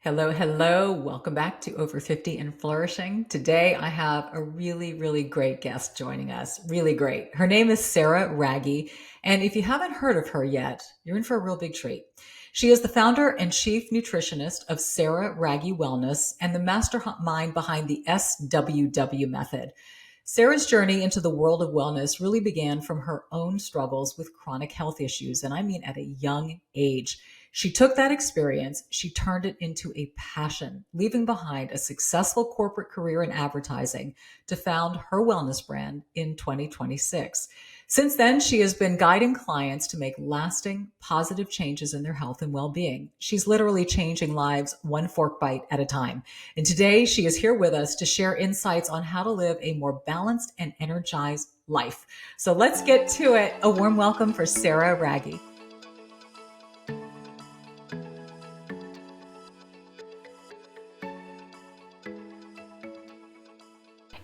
Hello, hello. Welcome back to Over 50 and Flourishing. Today I have a really great guest joining us. Really great. Her name is Sarah Wragge. And if you haven't heard of her yet, you're in for a real big treat. She is the founder and chief nutritionist of Sarah Wragge Wellness and the mastermind behind the SWW method. Sarah's journey into the world of wellness really began from her own struggles with chronic health issues, and I mean at a young age. She took that experience, she turned it into a passion, leaving behind a successful corporate career in advertising to found her wellness brand in 2026. Since then, she has been guiding clients to make lasting, positive changes in their health and well-being. She's literally changing lives one fork bite at a time. And today, she is here with us to share insights on how to live a more balanced and energized life. So let's get to it. A warm welcome for Sarah Wragge.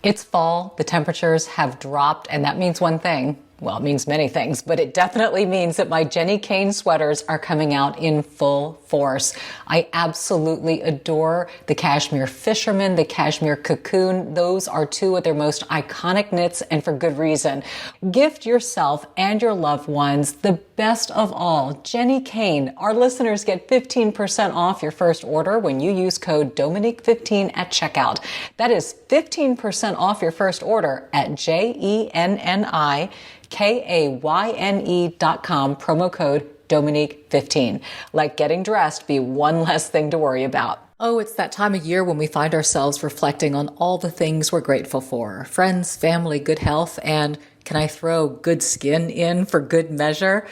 It's fall, the temperatures have dropped, and that means one thing. Well, it means many things, but it definitely means that my Jenny Kane sweaters are coming out in full force. I absolutely adore the cashmere fisherman, the cashmere cocoon. Those are two of their most iconic knits, and for good reason. Gift yourself and your loved ones the best of all, Jenny Kane. Our listeners get 15% off your first order when you use code Dominique15 at checkout. That is 15% off your first order at JENNIKAYNE.com, promo code Dominique15. Let getting dressed be one less thing to worry about. Oh, it's that time of year when we find ourselves reflecting on all the things we're grateful for. Friends, family, good health, and can I throw good skin in for good measure?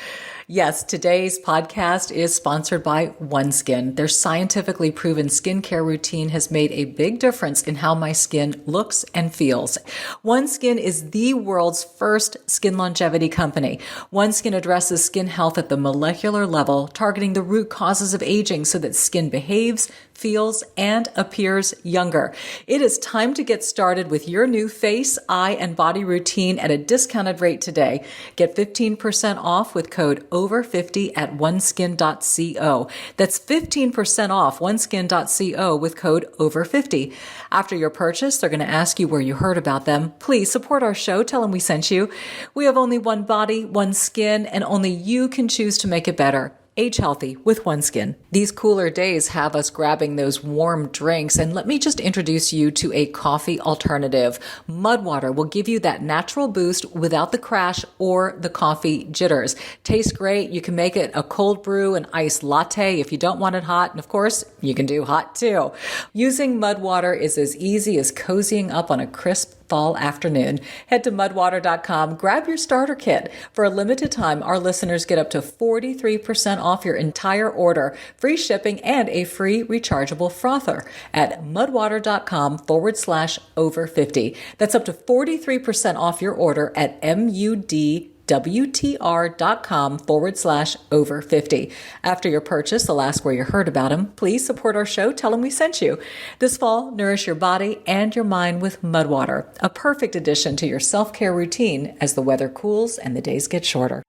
Yes, today's podcast is sponsored by OneSkin. Their scientifically proven skincare routine has made a big difference in how my skin looks and feels. OneSkin is the world's first skin longevity company. OneSkin addresses skin health at the molecular level, targeting the root causes of aging so that skin behaves, feels, and appears younger. It is time to get started with your new face, eye, and body routine at a discounted rate today. Get 15% off with code OVER50 at oneskin.co. That's 15% off oneskin.co with code OVER50. After your purchase, they're going to ask you where you heard about them. Please support our show. Tell them we sent you. We have only one body, one skin, and only you can choose to make it better. Age healthy with OneSkin. These cooler days have us grabbing those warm drinks, and let me just introduce you to a coffee alternative. Mud water will give you that natural boost without the crash or the coffee jitters. Tastes great. You can make it a cold brew, an iced latte if you don't want it hot, and of course, you can do hot too. Using mud water is as easy as cozying up on a crisp fall afternoon. Head to mudwater.com, grab your starter kit. For a limited time, our listeners get up to 43% off your entire order, free shipping, and a free rechargeable frother at mudwater.com/over50. That's up to 43% off your order at mudwtr.com/over50. After your purchase, they'll ask where you heard about them. Please support our show. Tell them we sent you. This fall, nourish your body and your mind with mud water, a perfect addition to your self-care routine as the weather cools and the days get shorter.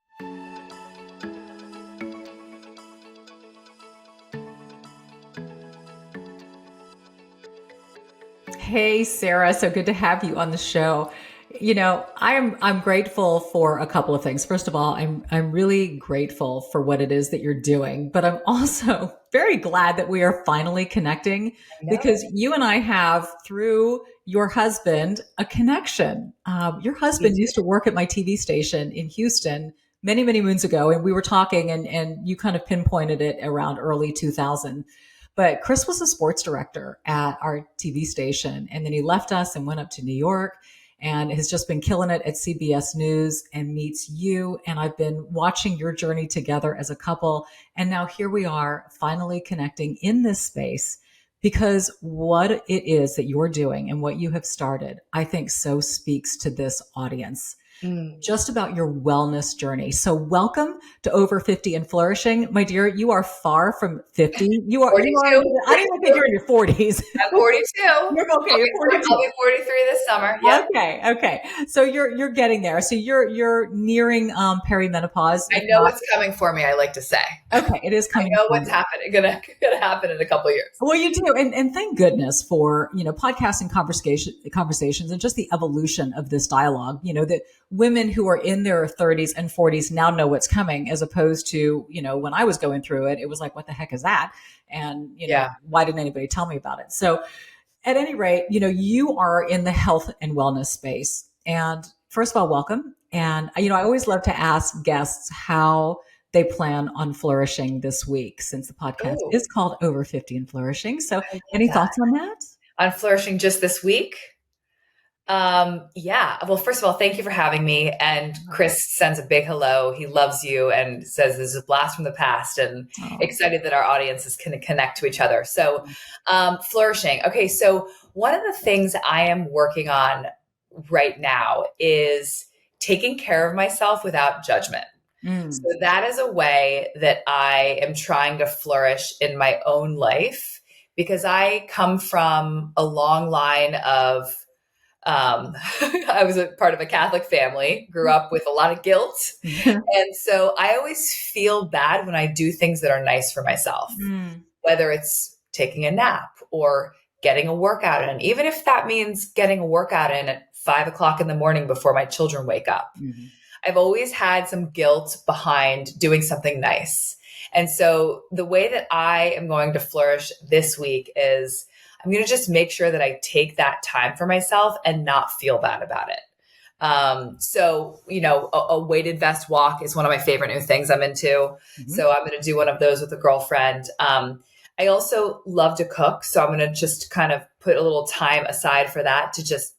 Hey, Sarah. So good to have you on the show. You know, I'm grateful for a couple of things. First of all, I'm really grateful for what it is that you're doing, but I'm also very glad that we are finally connecting because you and I have, through your husband, a connection. Your husband used to work at my TV station in Houston many moons ago, and we were talking, and you kind of pinpointed it around early 2000. But Chris was a sports director at our TV station, and then he left us and went up to New York and has just been killing it at CBS News and meets you. And I've been watching your journey together as a couple. And now here we are finally connecting in this space because what it is that you're doing and what you have started, I think so speaks to this audience. Mm. just about your wellness journey. So welcome to Over 50 and Flourishing. My dear, you are far from 50. You are, 42. I don't even think you're in your 40s. I'm 42. You're okay, you're I'll 42. be 43 this summer. Yep. Okay. So you're getting there. So you're nearing perimenopause, I if know not. what's coming for me, I like to say. Okay, it is I coming know for what's you. happening, gonna happen in a couple of years. Well, you do, and thank goodness for podcasting conversations and just the evolution of this dialogue. That women who are in their 30s and 40s now know what's coming, as opposed to when I was going through it, it was like, what the heck is that? And Yeah. why didn't anybody tell me about it? So, at any rate, you are in the health and wellness space, and first of all, welcome. And I always love to ask guests how they plan on flourishing this week, since the podcast Oh, is called Over 50 and Flourishing. So, I love any that. thoughts on that? On Flourishing just this week. Yeah. Well, first of all, thank you for having me. And Chris sends a big hello. He loves you and says this is a blast from the past, and Oh, excited that our audiences can connect to each other. So, Flourishing. Okay. So one of the things I am working on right now is taking care of myself without judgment. So mm, that is a way that I am trying to flourish in my own life, because I come from a long line of I was a part of a Catholic family, grew up with a lot of guilt. And so I always feel bad when I do things that are nice for myself, mm, whether it's taking a nap or getting a workout in, even if that means getting a workout in at 5 o'clock in the morning before my children wake up. mm. I've always had some guilt behind doing something nice. And so the way that I am going to flourish this week is I'm going to just make sure that I take that time for myself and not feel bad about it. A weighted vest walk is one of my favorite new things I'm into. Mhm. So I'm going to do one of those with a girlfriend. I also love to cook. So I'm going to just kind of put a little time aside for that, to just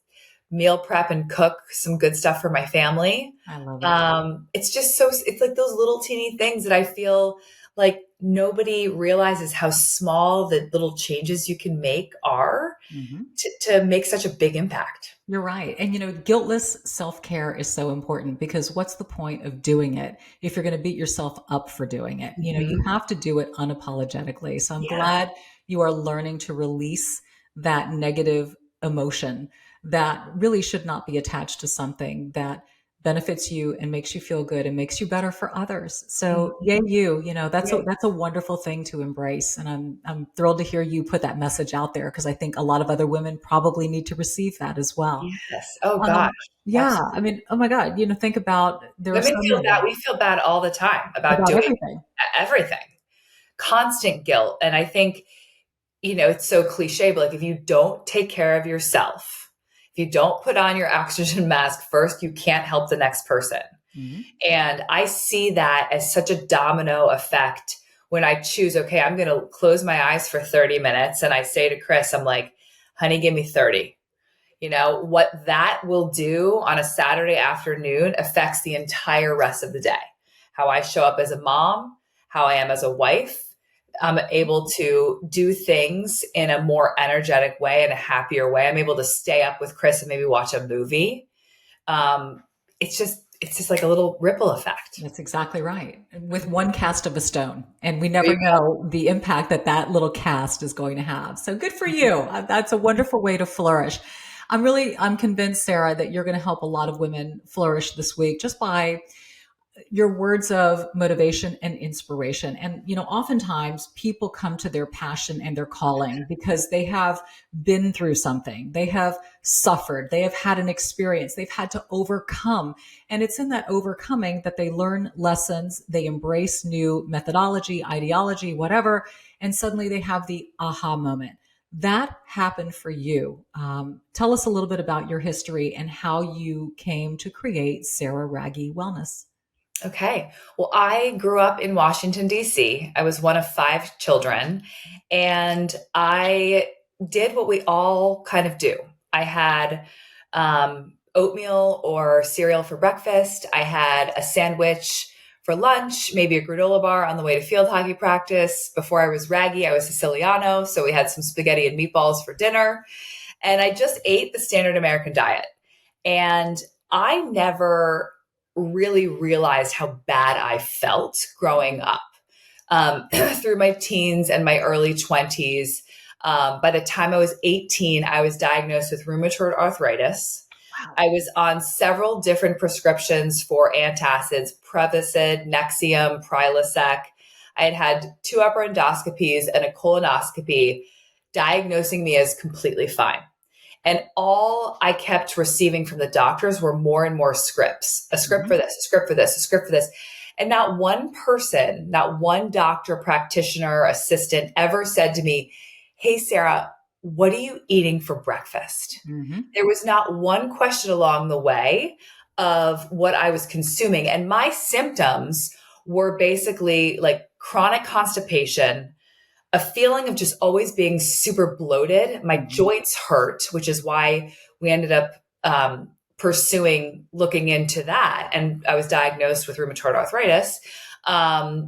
meal prep and cook some good stuff for my family. I love it. It's like those little teeny things that I feel like nobody realizes how small the little changes you can make are Mhm. to make such a big impact. You're right. And guiltless self-care is so important, because what's the point of doing it if you're going to beat yourself up for doing it? You Mhm. have to do it unapologetically. So I'm Yeah. glad you are learning to release that negative emotion that really should not be attached to something that benefits you and makes you feel good and makes you better for others. So Mhm. yay that's Yeah. a wonderful thing to embrace. And I'm thrilled to hear you put that message out there, because I think a lot of other women probably need to receive that as well. Yes. Oh gosh. Um, yeah, Absolutely. I mean, oh my God, think about, there are Women so feel bad. many We feel bad all the time about about doing everything. everything. Constant guilt. And I think, it's so cliche, but like, if you don't take care of yourself, if you don't put on your oxygen mask first, you can't help the next person. Mhm. And I see that as such a domino effect when I choose, okay, I'm going to close my eyes for 30 minutes. And I say to Chris, I'm like, honey, give me 30. What that will do on a Saturday afternoon affects the entire rest of the day. How I show up as a mom, how I am as a wife. I'm able to do things in a more energetic way and a happier way. I'm able to stay up with Chris and maybe watch a movie. Um, it's just like a little ripple effect. That's exactly right. With one cast of a stone, and we There never you know the impact that that little cast is going to have. So good for go. you. That's a wonderful way to flourish. I'm convinced, Sarah, that you're going to help a lot of women flourish this week, just by your words of motivation and inspiration. And, oftentimes people come to their passion and their calling because they have been through something, they have suffered, they have had an experience, they've had to overcome. And it's in that overcoming that they learn lessons, they embrace new methodology, ideology, whatever. And suddenly they have the aha moment. That happened for you. Tell us a little bit about your history and how you came to create Sarah Wragge Wellness. Okay. Well, I grew up in Washington, D.C. I was one of 5 children, and I did what we all kind of do. I had oatmeal or cereal for breakfast. I had a sandwich for lunch, maybe a granola bar on the way to field hockey practice. Before I was Wragge, I was Siciliano, so we had some spaghetti and meatballs for dinner. And I just ate the standard American diet. And I never really realized how bad I felt growing up. Through my teens and my early 20s. By the time I was 18, I was diagnosed with rheumatoid arthritis. Wow. I was on several different prescriptions for antacids, Prevacid, Nexium, Prilosec. I had had 2 upper endoscopies and a colonoscopy diagnosing me as completely fine. And all I kept receiving from the doctors were more and more scripts, a script for this, a script for this, a script for this. And not one person, not one doctor, practitioner, assistant ever said to me, "Hey, Sarah, what are you eating for breakfast?" Mm-hmm. There was not one question along the way of what I was consuming. And my symptoms were basically like chronic constipation, a feeling of just always being super bloated. My joints hurt, which is why we ended up pursuing looking into that. And I was diagnosed with rheumatoid arthritis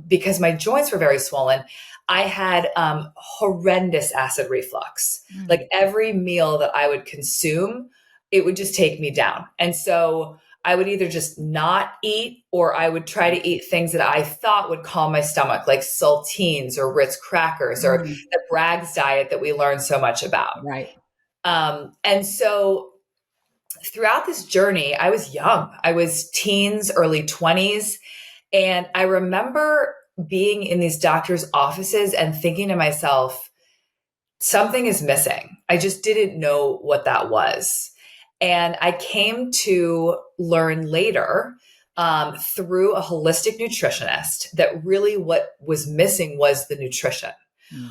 because my joints were very swollen. I had horrendous acid reflux. Like every meal that I would consume, it would just take me down. And so I would either just not eat, or I would try to eat things that I thought would calm my stomach, like saltines or Ritz crackers or the Bragg's diet that we learned so much about. Right. And so throughout this journey, I was young. I was teens, early 20s. And I remember being in these doctors' offices and thinking to myself, something is missing. I just didn't know what that was. And I came to learn later through a holistic nutritionist that really what was missing was the nutrition,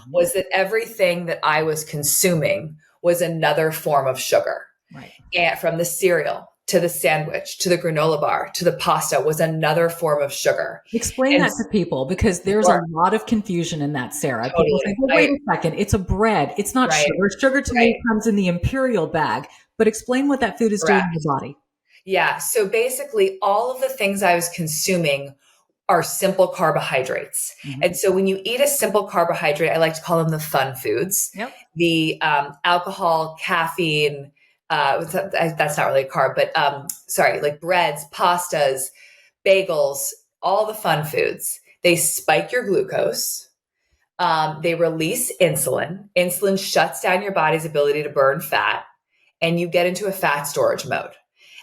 was that everything that I was consuming was another form of sugar. Right. And from the cereal to the sandwich to the granola bar to the pasta was another form of sugar. Explain that to people, because there's a lot of confusion in that, Sarah. Totally. People think, well, wait a second, it's a bread. It's not sugar. Sugar to me comes in the imperial bag. But explain what that food is doing in the body. Yeah. So basically, all of the things I was consuming are simple carbohydrates. And so when you eat a simple carbohydrate, I like to call them the fun foods. Yep. The alcohol, caffeine, that's not really a carb, but like breads, pastas, bagels, all the fun foods. They spike your glucose. They release insulin. Insulin shuts down your body's ability to burn fat, and you get into a fat storage mode.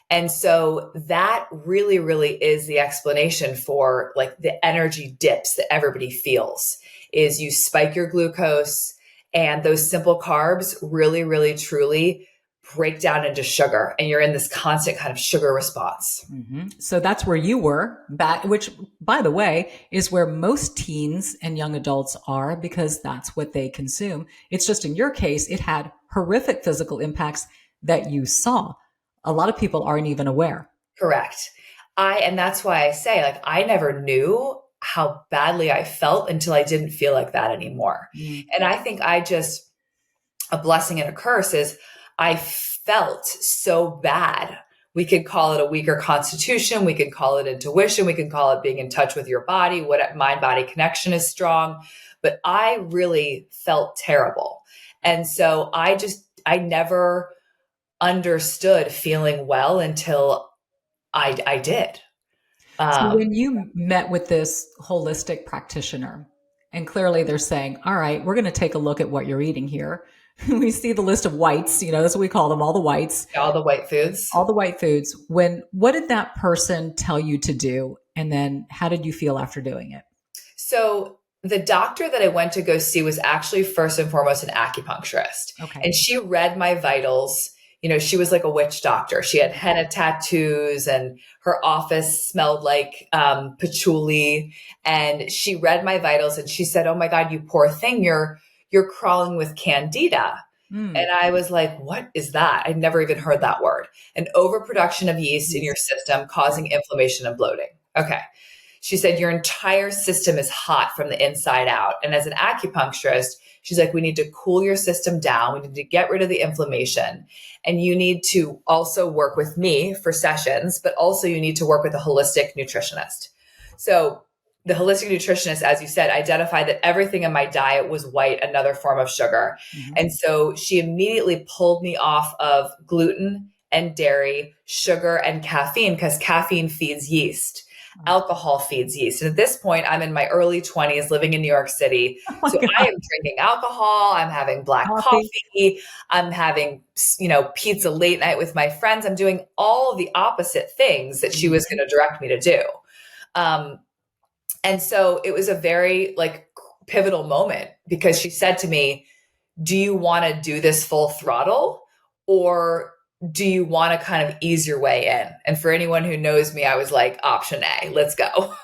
And so that really, really is the explanation for like the energy dips that everybody feels, is you spike your glucose, and those simple carbs really, really, truly break down into sugar, and you're in this constant kind of sugar response. So that's where you were back, which, by the way, is where most teens and young adults are, because that's what they consume. It's just in your case, it had horrific physical impacts that you saw. A lot of people aren't even aware. Correct. And that's why I say, like, I never knew how badly I felt until I didn't feel like that anymore. And I think a blessing and a curse is I felt so bad. We could call it a weaker constitution. We could call it intuition. We could call it being in touch with your body. What mind-body connection is strong. But I really felt terrible. And so I never understood feeling well until I did. So when you met with this holistic practitioner, and clearly they're saying, all right, we're going to take a look at what you're eating here. We see the list of whites, that's what we call them, all the whites. All the white foods. All the white foods. What did that person tell you to do? And then how did you feel after doing it? So the doctor that I went to go see was actually first and foremost an acupuncturist. Okay. And she read my vitals. She was like a witch doctor. She had henna tattoos, and her office smelled like patchouli. And she read my vitals, and she said, "Oh my God, you poor thing. You're crawling with candida." And I was like, what is that? I'd never even heard that word. An overproduction of yeast in your system causing inflammation and bloating. Okay. She said, your entire system is hot from the inside out. And as an acupuncturist, she's like, we need to cool your system down. We need to get rid of the inflammation. And you need to also work with me for sessions, but also you need to work with a holistic nutritionist. So the holistic nutritionist, as you said, identified that everything in my diet was white, another form of sugar. And so she immediately pulled me off of gluten and dairy, sugar and caffeine, because caffeine feeds yeast. Alcohol feeds yeast. And at this point, I'm in my early 20s living in New York City. Oh my So I God. am drinking alcohol. I'm having black Coffee. coffee. I'm having, pizza late night with my friends. I'm doing all of the opposite things that she was going to direct me to do. And so it was a very pivotal moment, because she said to me, do you want to do this full throttle, or do you want to kind of ease your way in? And for anyone who knows me, I was like, option A, let's go.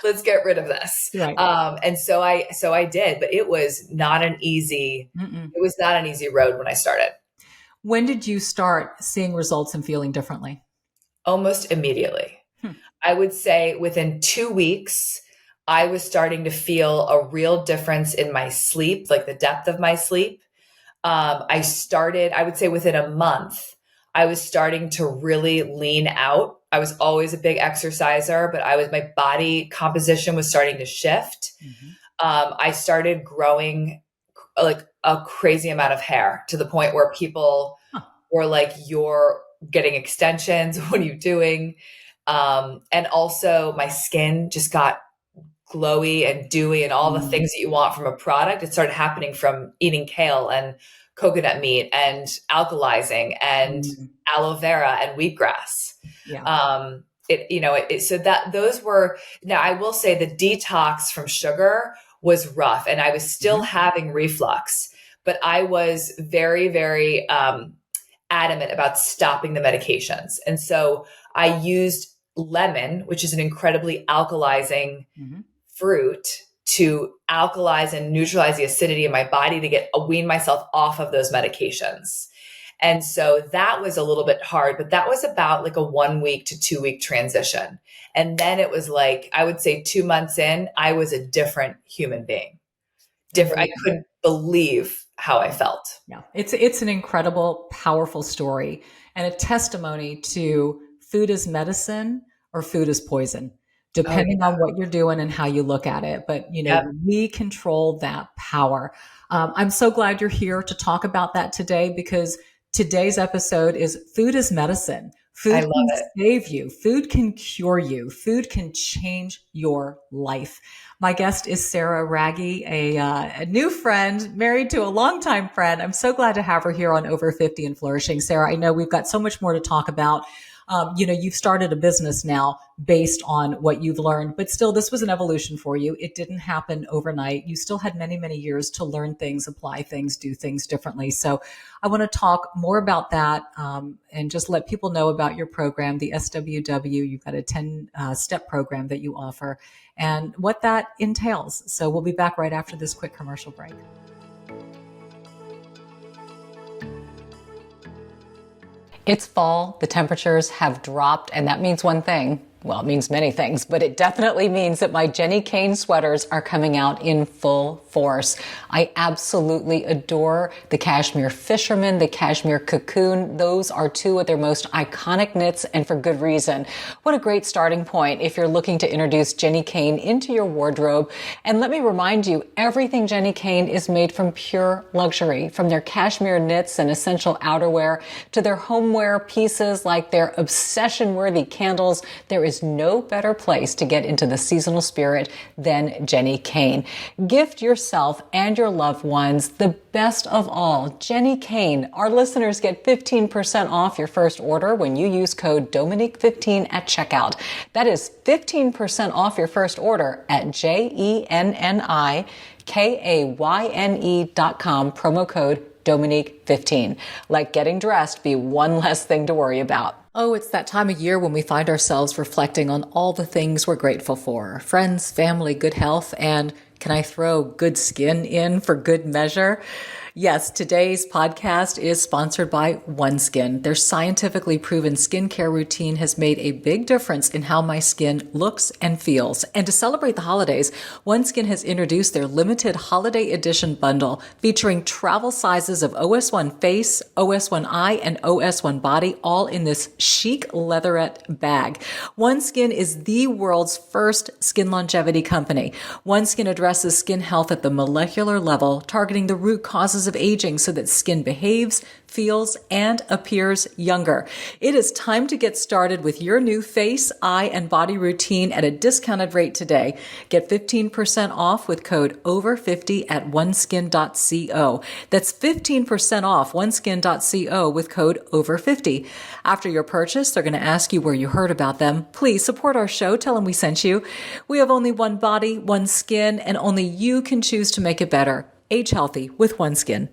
Let's get rid of this. Right. And so I did, but it was not an easy road when I started. When did you start seeing results and feeling differently? Almost immediately. I would say within 2 weeks, I was starting to feel a real difference in my sleep, like the depth of my sleep. I would say within a month, I was starting to really lean out. I was always a big exerciser, but my body composition was starting to shift. I started growing like a crazy amount of hair, to the point where people were like, you're getting extensions. What are you doing? And also my skin just got glowy and dewy and all the things that you want from a product. It started happening from eating kale and coconut meat and alkalizing and aloe vera and wheatgrass. Yeah. Now I will say the detox from sugar was rough, and I was still having reflux, but I was very, very, adamant about stopping the medications. And so I used lemon, which is an incredibly alkalizing fruit, to alkalize and neutralize the acidity in my body to wean myself off of those medications. And so that was a little bit hard, but that was about like a 1 week to 2 week transition. And then it was like, I would say 2 months in, I was a different human being. I couldn't believe how I felt. Yeah. It's an incredible, powerful story, and a testimony to food is medicine or food is poison, depending on what you're doing and how you look at it. But, we control that power. I'm so glad you're here to talk about that today, because today's episode is food is medicine. Food can save you. Food can cure you. Food can change your life. My guest is Sarah Wragge, a new friend, married to a longtime friend. I'm so glad to have her here on Over 50 and Flourishing. Sarah, I know we've got so much more to talk about. You've started a business now based on what you've learned, but still, this was an evolution for you. It didn't happen overnight. You still had many, many years to learn things, apply things, do things differently. So I want to talk more about that, and just let people know about your program, the SWW. You've got a 10-step program that you offer and what that entails. So we'll be back right after this quick commercial break. It's fall, the temperatures have dropped, and that means one thing. Well, it means many things, but it definitely means that my Jenni Kayne sweaters are coming out in full force. I absolutely adore the cashmere fisherman, the cashmere cocoon. Those are two of their most iconic knits, and for good reason. What a great starting point if you're looking to introduce Jenni Kayne into your wardrobe. And let me remind you, everything Jenni Kayne is made from pure luxury, from their cashmere knits and essential outerwear to their homeware pieces like their obsession-worthy candles. There is no better place to get into the seasonal spirit than Jenni Kayne. Gift yourself and your loved ones the best of all, Jenni Kayne. Our listeners get 15% off your first order when you use code Dominique15 at checkout. That is 15% off your first order at JENNIKAYNE.com, promo code Dominique15. Let getting dressed be one less thing to worry about. Oh, it's that time of year when we find ourselves reflecting on all the things we're grateful for. Friends, family, good health, and can I throw good skin in for good measure? Yes, today's podcast is sponsored by OneSkin. Their scientifically proven skincare routine has made a big difference in how my skin looks and feels. And to celebrate the holidays, OneSkin has introduced their limited holiday edition bundle featuring travel sizes of OS1 face, OS1 eye, and OS1 body, all in this chic leatherette bag. OneSkin is the world's first skin longevity company. OneSkin addresses skin health at the molecular level, targeting the root causes causes of aging so that skin behaves, feels, and appears younger. It is time to get started with your new face, eye, and body routine at a discounted rate today. Get 15% off with code OVER50 at oneskin.co. That's 15% off oneskin.co with code OVER50. After your purchase, they're going to ask you where you heard about them. Please support our show. Tell them we sent you. We have only one body, one skin, and only you can choose to make it better. Age healthy with One Skin.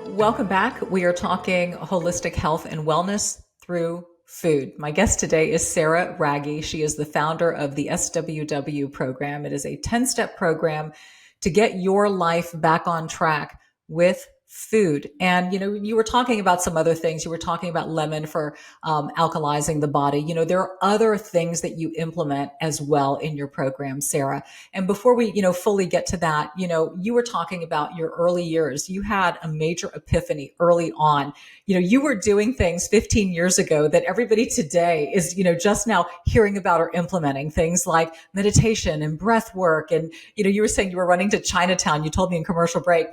Welcome back. We are talking holistic health and wellness through food. My guest today is Sarah Wragge. She is the founder of the SWW program. It is a 10-step program to get your life back on track with food. And, you were talking about some other things. You were talking about lemon for alkalizing the body. There are other things that you implement as well in your program, Sarah. And before we, fully get to that, you were talking about your early years. You had a major epiphany early on. You were doing things 15 years ago that everybody today is, just now hearing about or implementing, things like meditation and breath work. And, you were saying you were running to Chinatown. You told me in commercial break,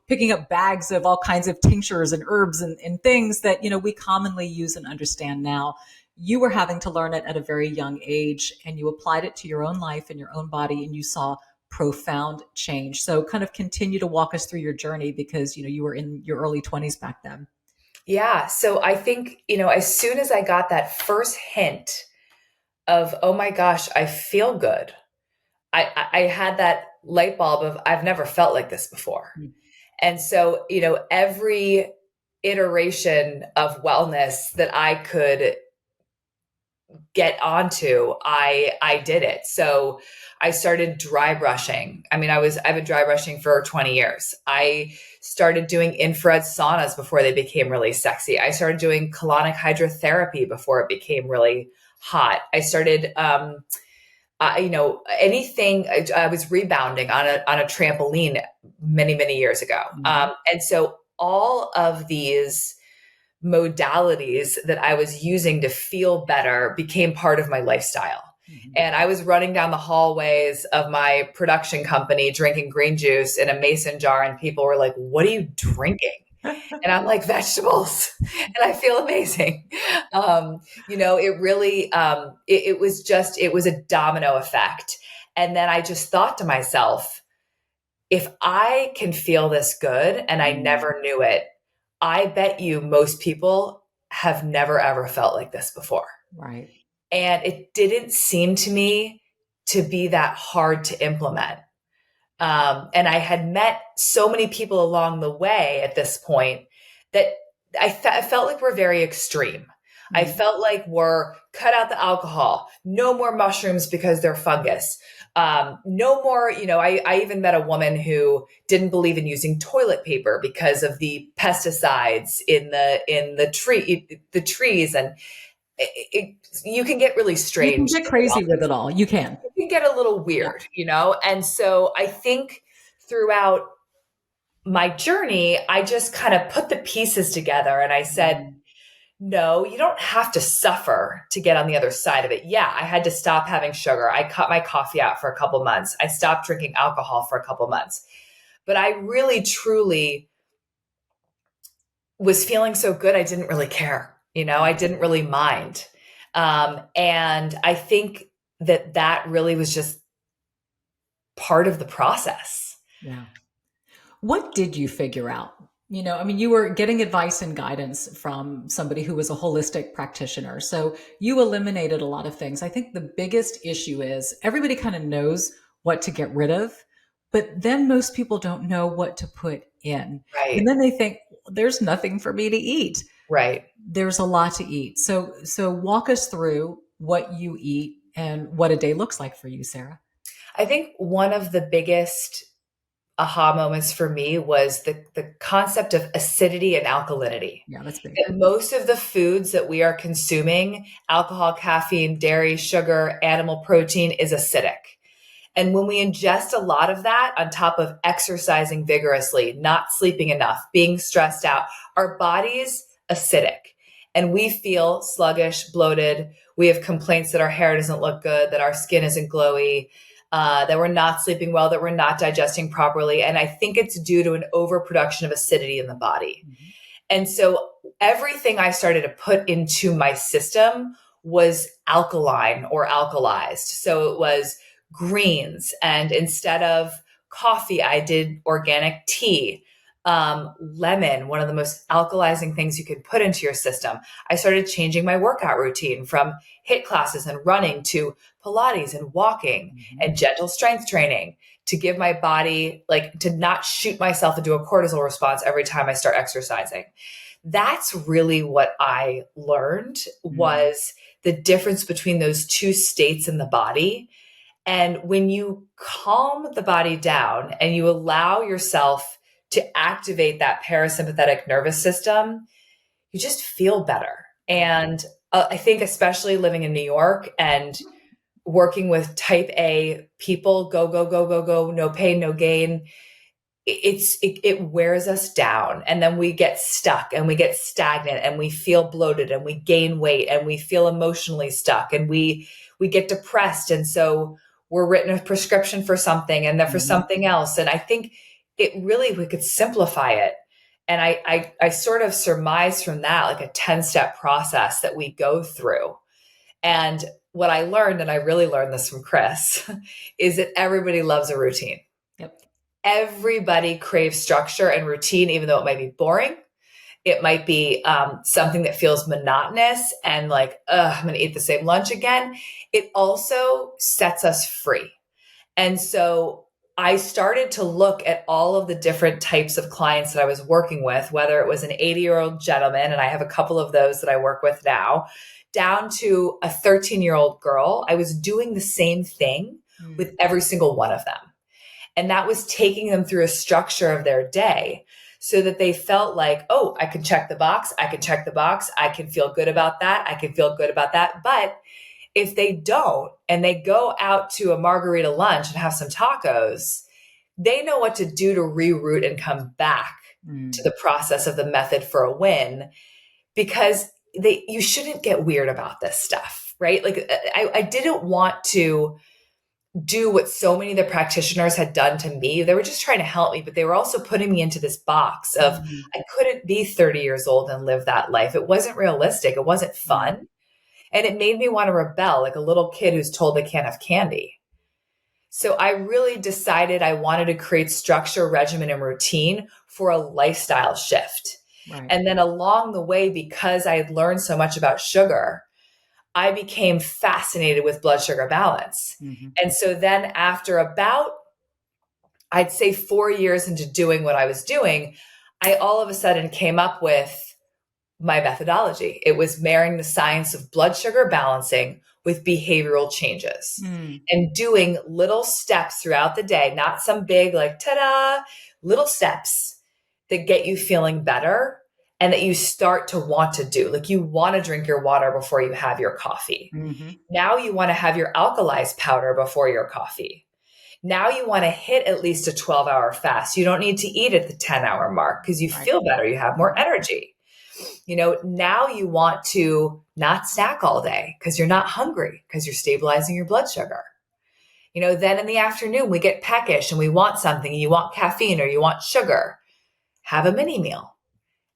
picking up bags of all kinds of tinctures and herbs and things that, we commonly use and understand now. You were having to learn it at a very young age, and you applied it to your own life and your own body, and you saw profound change. So kind of continue to walk us through your journey, because, you were in your early 20s back then. Yeah. So I think, as soon as I got that first hint of, oh my gosh, I feel good, I had that light bulb of, I've never felt like this before. Mm-hmm. And so, every iteration of wellness that I could get onto, I did it. So I started dry brushing. I've been dry brushing for 20 years. I started doing infrared saunas before they became really sexy. I started doing colonic hydrotherapy before it became really hot. I started, anything. I was rebounding on a trampoline many, many years ago. Mm-hmm. And so all of these modalities that I was using to feel better became part of my lifestyle. Mm-hmm. And I was running down the hallways of my production company, drinking green juice in a mason jar. And people were like, "What are you drinking?" And I'm like, "Vegetables." And I feel amazing. It really, it was a domino effect. And then I just thought to myself, if I can feel this good and I never knew it, I bet you most people have never, ever felt like this before. Right. And it didn't seem to me to be that hard to implement. And I had met so many people along the way at this point that I felt like we're very extreme. Mm-hmm. I felt like we're cut out the alcohol, no more mushrooms because they're fungus. No more, I even met a woman who didn't believe in using toilet paper because of the pesticides in the trees. And you can get really strange. You can get crazy with it all. You can. You can get a little weird, And so I think throughout my journey, I just kind of put the pieces together and I said, no, you don't have to suffer to get on the other side of it. Yeah, I had to stop having sugar. I cut my coffee out for a couple months. I stopped drinking alcohol for a couple months. But I really, truly was feeling so good, I didn't really care. I didn't really mind. And I think that really was just part of the process. Yeah. What did you figure out? You were getting advice and guidance from somebody who was a holistic practitioner. So you eliminated a lot of things. I think the biggest issue is everybody kind of knows what to get rid of, but then most people don't know what to put in. Right. And then they think, there's nothing for me to eat. Right. There's a lot to eat. So walk us through what you eat and what a day looks like for you, Sarah. I think one of the biggest aha moments for me was the concept of acidity and alkalinity. Yeah, that's big. That most of the foods that we are consuming, alcohol, caffeine, dairy, sugar, animal protein, is acidic. And when we ingest a lot of that on top of exercising vigorously, not sleeping enough, being stressed out, our body's acidic and we feel sluggish, bloated. We have complaints that our hair doesn't look good, that our skin isn't glowy. that were not sleeping well, that were not digesting properly. And I think it's due to an overproduction of acidity in the body. Mm-hmm. And so everything I started to put into my system was alkaline or alkalized. So it was greens. And instead of coffee, I did organic tea. Lemon, one of the most alkalizing things you can put into your system. I started changing my workout routine from HIIT classes and running to Pilates and walking and gentle strength training to give my body, like, to not shoot myself into a cortisol response every time I start exercising. That's really what I learned was the difference between those two states in the body. And when you calm the body down and you allow yourself to activate that parasympathetic nervous system, you just feel better. And I think especially living in New York and working with type A people, go, go, go, go, go, no pain, no gain, it wears us down. And then we get stuck and we get stagnant and we feel bloated and we gain weight and we feel emotionally stuck and we get depressed. And so we're written a prescription for something and then for something else. And I think we could simplify it. And I sort of surmise from that, like a 10-step process that we go through. And what I learned, and I really learned this from Chris, is that everybody loves a routine. Yep. Everybody craves structure and routine, even though it might be boring. It might be something that feels monotonous and like, I'm going to eat the same lunch again. It also sets us free. And so I started to look at all of the different types of clients that I was working with, whether it was an 80-year-old gentleman, and I have a couple of those that I work with now, down to a 13-year-old girl. I was doing the same thing with every single one of them. And that was taking them through a structure of their day so that they felt like, oh, I can check the box. I can check the box. I can feel good about that. I can feel good about that. But if they don't, and they go out to a margarita lunch and have some tacos, they know what to do to reroute and come back to the process of the method for a win, because you shouldn't get weird about this stuff, right? Like I didn't want to do what so many of the practitioners had done to me. They were just trying to help me, but they were also putting me into this box of I couldn't be 30 years old and live that life. It wasn't realistic. It wasn't fun. And it made me want to rebel, like a little kid who's told they can't have candy. So I really decided I wanted to create structure, regimen, and routine for a lifestyle shift. Right. And then along the way, because I had learned so much about sugar, I became fascinated with blood sugar balance. And so then after about, I'd say 4 years into doing what I was doing, I all of a sudden came up with my methodology. It was marrying the science of blood sugar balancing with behavioral changes and doing little steps throughout the day, not some big like, ta-da, little steps that get you feeling better and that you start to want to do. Like you want to drink your water before you have your coffee. Now you want to have your alkalized powder before your coffee. Now you want to hit at least a 12-hour fast. You don't need to eat at the 10-hour mark because you feel better. You have more energy. You know, now you want to not snack all day because you're not hungry because you're stabilizing your blood sugar. You know, then in the afternoon, we get peckish and we want something. You want caffeine or you want sugar. Have a mini meal.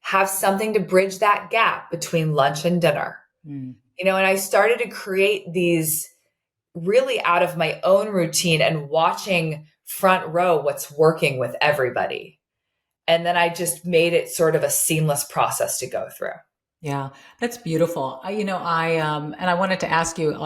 Have something to bridge that gap between lunch and dinner. You know, and I started to create these really out of my own routine and watching front row what's working with everybody. And then I just made it sort of a seamless process to go through. Yeah, that's beautiful. And I wanted to ask you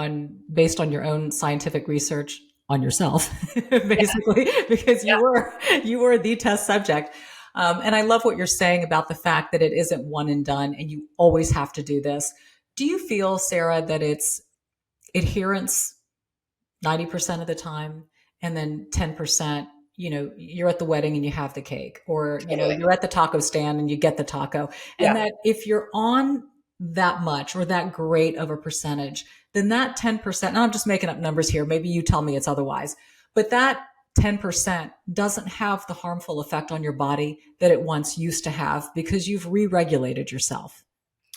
based on your own scientific research on yourself, basically, because you were the test subject. And I love what you're saying about the fact that it isn't one and done and you always have to do this. Do you feel, Sarah, that it's adherence 90% of the time and then 10%, you know, you're at the wedding and you have the cake, or, you know, you're at the taco stand and you get the taco. And that if you're on that much or that great of a percentage, then that 10%, and I'm just making up numbers here, maybe you tell me it's otherwise, but that 10% doesn't have the harmful effect on your body that it once used to have because you've re-regulated yourself.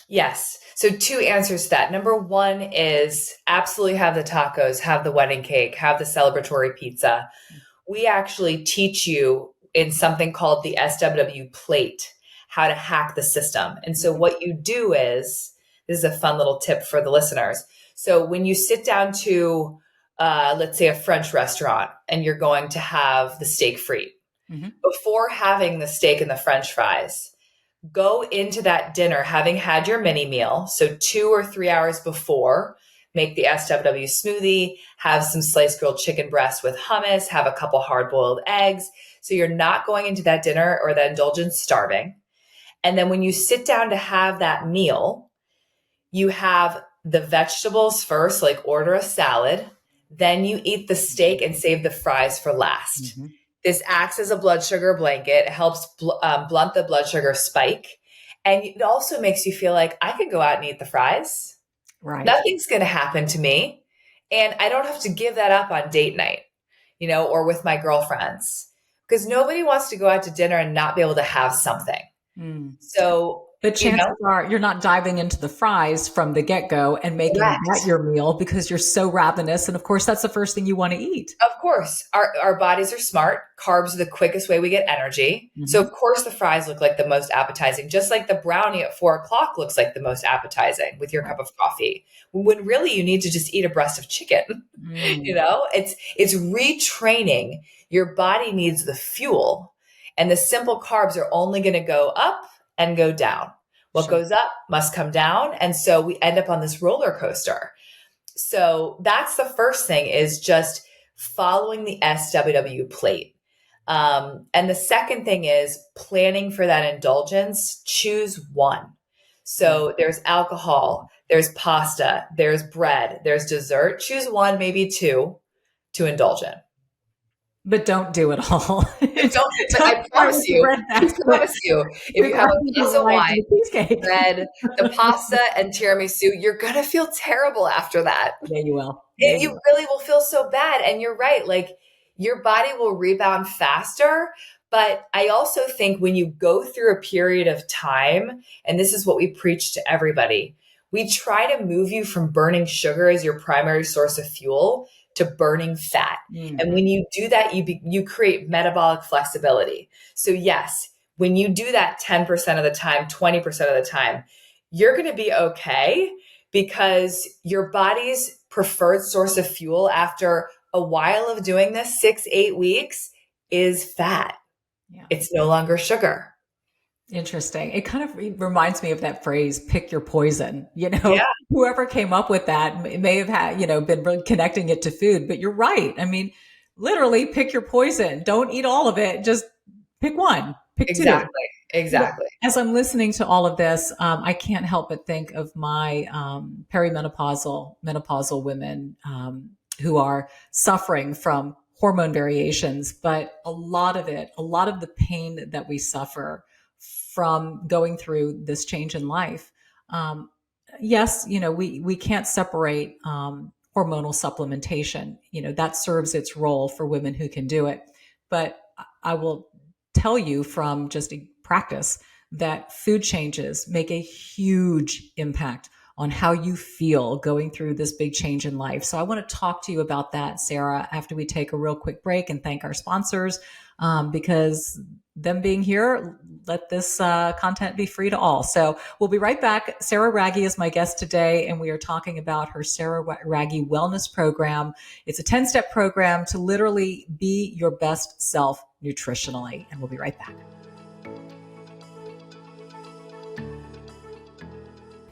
Yes. So two answers to that. Number one is absolutely have the tacos, have the wedding cake, have the celebratory pizza. We actually teach you in something called the SWW plate how to hack the system. And so what you do is, this is a fun little tip for the listeners. So when you sit down to, let's say a French restaurant and you're going to have the steak frite, before having the steak and the French fries, go into that dinner having had your mini meal. So 2 or 3 hours before, make the SWW smoothie, have some sliced grilled chicken breast with hummus, have a couple hard boiled eggs. So you're not going into that dinner or that indulgence starving. And then when you sit down to have that meal, you have the vegetables first, like order a salad. Then you eat the steak and save the fries for last. This acts as a blood sugar blanket. It helps blunt the blood sugar spike. And it also makes you feel like I could go out and eat the fries. Right. Nothing's going to happen to me. And I don't have to give that up on date night, or with my girlfriends, because nobody wants to go out to dinner and not be able to have something. So the chances are you're not diving into the fries from the get-go and making that your meal because you're so ravenous. And of course, that's the first thing you want to eat. Of course, our bodies are smart. Carbs are the quickest way we get energy. So of course the fries look like the most appetizing, just like the brownie at 4:00 looks like the most appetizing with your cup of coffee, when really you need to just eat a breast of chicken. It's retraining. Your body needs the fuel, and the simple carbs are only going to go up and go down. What goes up must come down. And so we end up on this roller coaster. So that's the first thing, is just following the SWW plate. And the second thing is planning for that indulgence. Choose one. So there's alcohol, there's pasta, there's bread, there's dessert. Choose one, maybe two to indulge in. But don't do it all. I promise you, if you have a glass of wine, bread, the pasta, and tiramisu, you're going to feel terrible after that. Yeah, you will. And you really will feel so bad. And you're right. Like, your body will rebound faster. But I also think when you go through a period of time, and this is what we preach to everybody, we try to move you from burning sugar as your primary source of fuel to burning fat. And when you do that, you create metabolic flexibility. So yes, when you do that 10% of the time, 20% of the time, you're going to be okay, because your body's preferred source of fuel after a while of doing this, 6-8 weeks, is fat. It's no longer sugar. Interesting. It kind of reminds me of that phrase, pick your poison. Whoever came up with that may have had, been connecting it to food, but you're right. I mean, literally pick your poison. Don't eat all of it. Just pick one, pick two. Exactly. As I'm listening to all of this, I can't help but think of my menopausal women who are suffering from hormone variations, but a lot of the pain that we suffer from going through this change in life. Yes, we can't separate hormonal supplementation. That serves its role for women who can do it. But I will tell you from just practice that food changes make a huge impact on how you feel going through this big change in life. So I want to talk to you about that, Sarah, after we take a real quick break and thank our sponsors, because them being here, let this content be free to all. So we'll be right back. Sarah Wragge is my guest today, and we are talking about her Sarah Wragge Wellness Program. It's a 10-step program to literally be your best self nutritionally. And we'll be right back.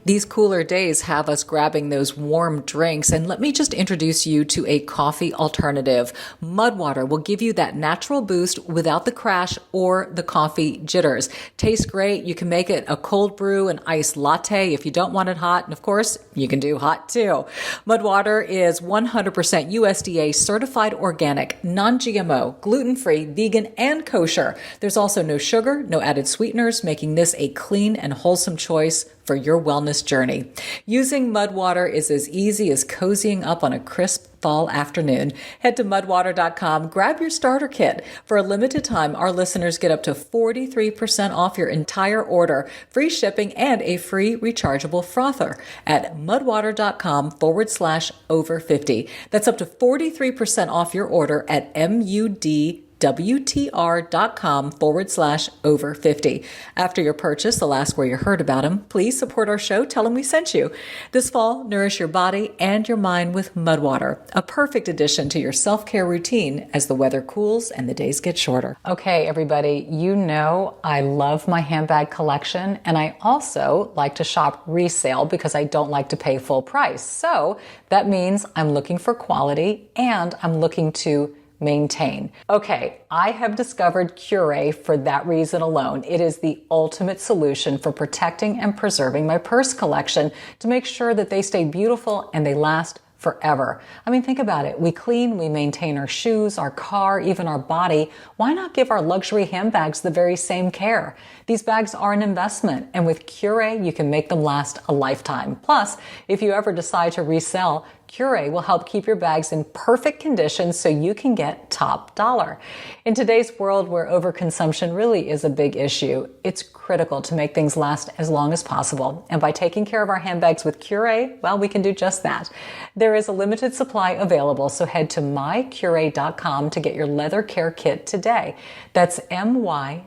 These cooler days have us grabbing those warm drinks, and let me just introduce you to a coffee alternative. Mud water will give you that natural boost without the crash or the coffee jitters. Tastes great. You can make it a cold brew, an iced latte if you don't want it hot, and of course, you can do hot too. Mud water is 100% USDA certified organic, non-GMO, gluten-free, vegan, and kosher. There's also no sugar, no added sweeteners, making this a clean and wholesome choice for your wellness journey. Using mud water is as easy as cozying up on a crisp fall afternoon. Head to mudwater.com, grab your starter kit. For a limited time, our listeners get up to 43% off your entire order, free shipping, and a free rechargeable frother at mudwater.com/over50. That's up to 43% off your order at mudwtr.com/over50. After your purchase, they'll ask where you heard about them. Please support our show. Tell them we sent you. This fall, nourish your body and your mind with mud water, a perfect addition to your self-care routine as the weather cools and the days get shorter. Okay, everybody, you know I love my handbag collection, and I also like to shop resale because I don't like to pay full price. So that means I'm looking for quality and I'm looking to maintain. Okay, I have discovered Cure for that reason alone. It is the ultimate solution for protecting and preserving my purse collection to make sure that they stay beautiful and they last forever. I mean, think about it. We clean, we maintain our shoes, our car, even our body. Why not give our luxury handbags the very same care? These bags are an investment, and with Cure, you can make them last a lifetime. Plus, if you ever decide to resell, Cure will help keep your bags in perfect condition so you can get top dollar. In today's world where overconsumption really is a big issue, it's critical to make things last as long as possible. And by taking care of our handbags with Cure, well, we can do just that. There is a limited supply available, so head to mycure.com to get your leather care kit today. That's mycure.com.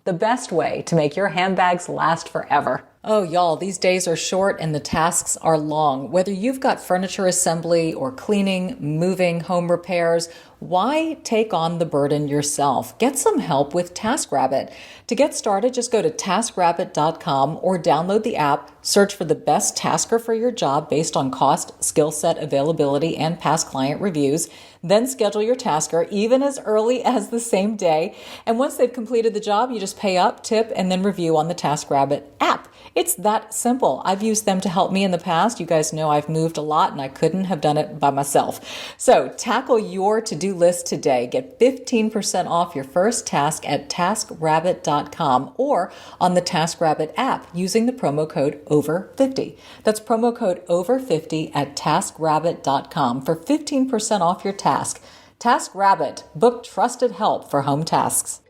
The best way to make your handbags last forever. Oh, y'all, these days are short and the tasks are long. Whether you've got furniture assembly or cleaning, moving, home repairs, why take on the burden yourself? Get some help with TaskRabbit. To get started, just go to taskrabbit.com or download the app, search for the best tasker for your job based on cost, skill set, availability, and past client reviews. Then schedule your tasker even as early as the same day. And once they've completed the job, you just pay up, tip, and then review on the TaskRabbit app. It's that simple. I've used them to help me in the past. You guys know I've moved a lot and I couldn't have done it by myself. So tackle your to-do list today. Get 15% off your first task at taskrabbit.com or on the TaskRabbit app using the promo code OVER50. That's promo code OVER50 at taskrabbit.com for 15% off your task. TaskRabbit, book trusted help for home tasks.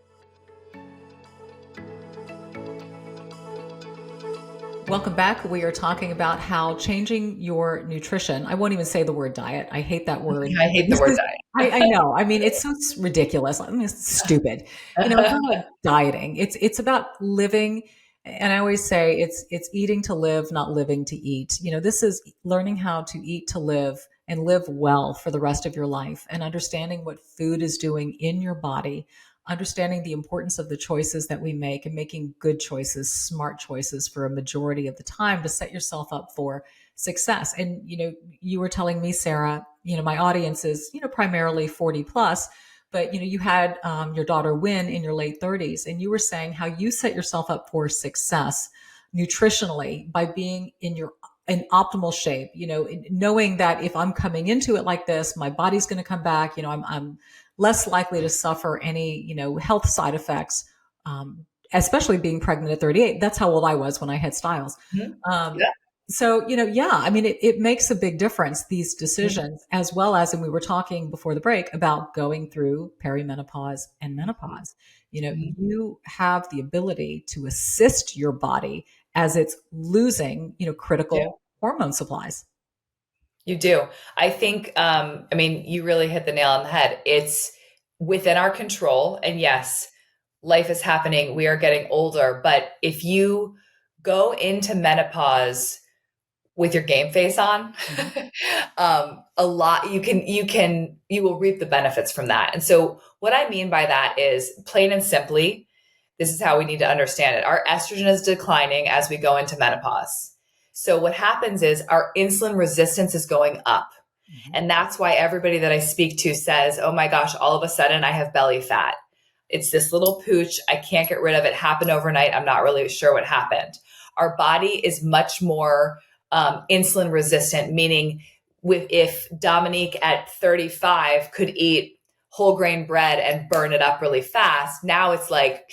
Welcome back. We are talking about how changing your nutrition. I won't even say the word diet. I hate that word. I hate the word diet. I know. I mean, it's so ridiculous. I mean, it's stupid. It's not about dieting. It's about living. And I always say it's eating to live, not living to eat. This is learning how to eat to live and live well for the rest of your life, and understanding what food is doing in your body, understanding the importance of the choices that we make and making good choices, smart choices for a majority of the time to set yourself up for success. And, you were telling me, Sarah, my audience is, primarily 40 plus, but, you had your daughter Win in your late 30s, and you were saying how you set yourself up for success nutritionally by being in optimal shape, knowing that if I'm coming into it like this, my body's going to come back, I'm less likely to suffer any, health side effects, especially being pregnant at 38. That's how old I was when I had Styles. Yeah. So, I mean, it makes a big difference, these decisions, as well as, and we were talking before the break about going through perimenopause and menopause. You have the ability to assist your body as it's losing, critical hormone supplies. You do. I think, you really hit the nail on the head. It's within our control. And yes, life is happening. We are getting older. But if you go into menopause with your game face on, a lot, you will reap the benefits from that. And so what I mean by that is, plain and simply, this is how we need to understand it. Our estrogen is declining as we go into menopause. So what happens is our insulin resistance is going up. Mm-hmm. And that's why everybody that I speak to says, oh my gosh, all of a sudden I have belly fat. It's this little pooch. I can't get rid of it. Happened overnight. I'm not really sure what happened. Our body is much more insulin resistant, meaning if Dominique at 35 could eat whole grain bread and burn it up really fast, now it's like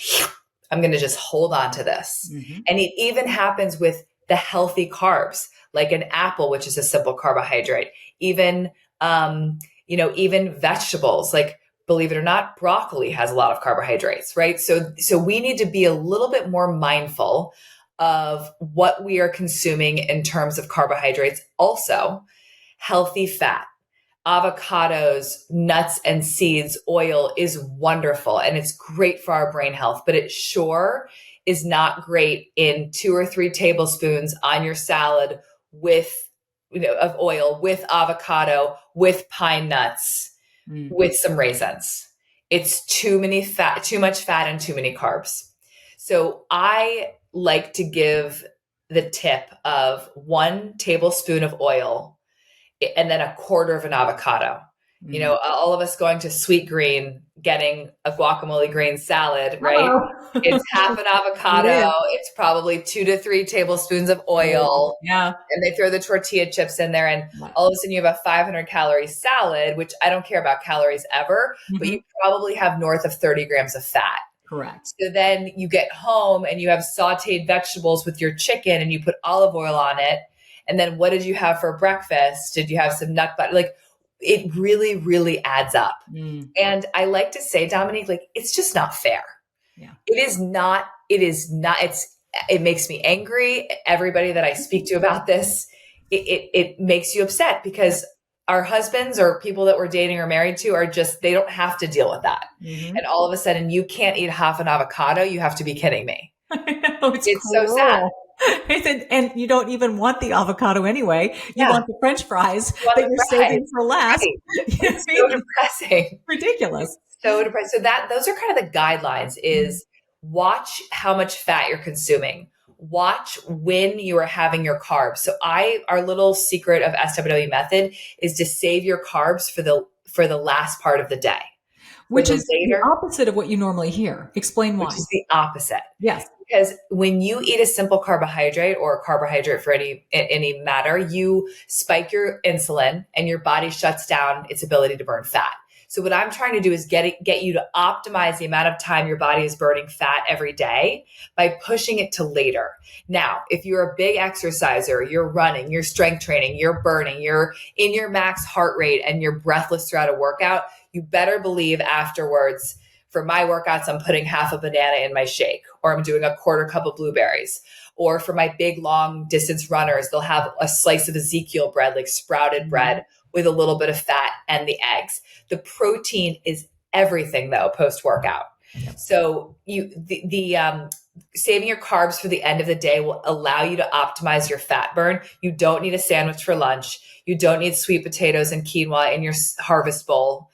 I'm going to just hold on to this. Mm-hmm. And it even happens with the healthy carbs, like an apple, which is a simple carbohydrate, even, even vegetables, like, believe it or not, broccoli has a lot of carbohydrates, right? So we need to be a little bit more mindful of what we are consuming in terms of carbohydrates. Also, healthy fat, avocados, nuts and seeds, oil is wonderful and it's great for our brain health, but it sure is not great in 2 or 3 tablespoons on your salad with, of oil, with avocado, with pine nuts, with some raisins. It's too much fat and too many carbs. So I like to give the tip of 1 tablespoon of oil and then a quarter of an avocado. All of us going to Sweet Green, getting a guacamole green salad, right? Hello. It's half an avocado. It is. It's probably 2 to 3 tablespoons of oil. Yeah. And they throw the tortilla chips in there. And Right. all of a sudden you have a 500 calorie salad, which I don't care about calories ever, but you probably have north of 30 grams of fat. Correct. So then you get home and you have sauteed vegetables with your chicken and you put olive oil on it. And then what did you have for breakfast? Did you have some nut butter? Like, it really, really adds up. And I like to say, Dominique, like, it's just not fair. Yeah. It makes me angry. Everybody that I speak to about this, it makes you upset because our husbands or people that we're dating or married to are just, they don't have to deal with that. And all of a sudden you can't eat half an avocado. You have to be kidding me. I know, it's so sad. And you don't even want the avocado anyway. You want the French fries that you're saving for last. Right. It's so depressing. Ridiculous. It's so depressing. So those are kind of the guidelines is watch how much fat you're consuming. Watch when you are having your carbs. So our little secret of SWW method is to save your carbs for the last part of the day. Which is the opposite of what you normally hear. Explain why. Which is the opposite. Yes. Because when you eat a simple carbohydrate or a carbohydrate for any matter, you spike your insulin and your body shuts down its ability to burn fat. So what I'm trying to do is get you to optimize the amount of time your body is burning fat every day by pushing it to later. Now, if you're a big exerciser, you're running, you're strength training, you're burning, you're in your max heart rate and you're breathless throughout a workout, you better believe afterwards, for my workouts, I'm putting half a banana in my shake, or I'm doing a quarter cup of blueberries. Or for my big long distance runners, they'll have a slice of Ezekiel bread, like sprouted bread with a little bit of fat and the eggs. The protein is everything though, post-workout. So saving your carbs for the end of the day will allow you to optimize your fat burn. You don't need a sandwich for lunch. You don't need sweet potatoes and quinoa in your harvest bowl.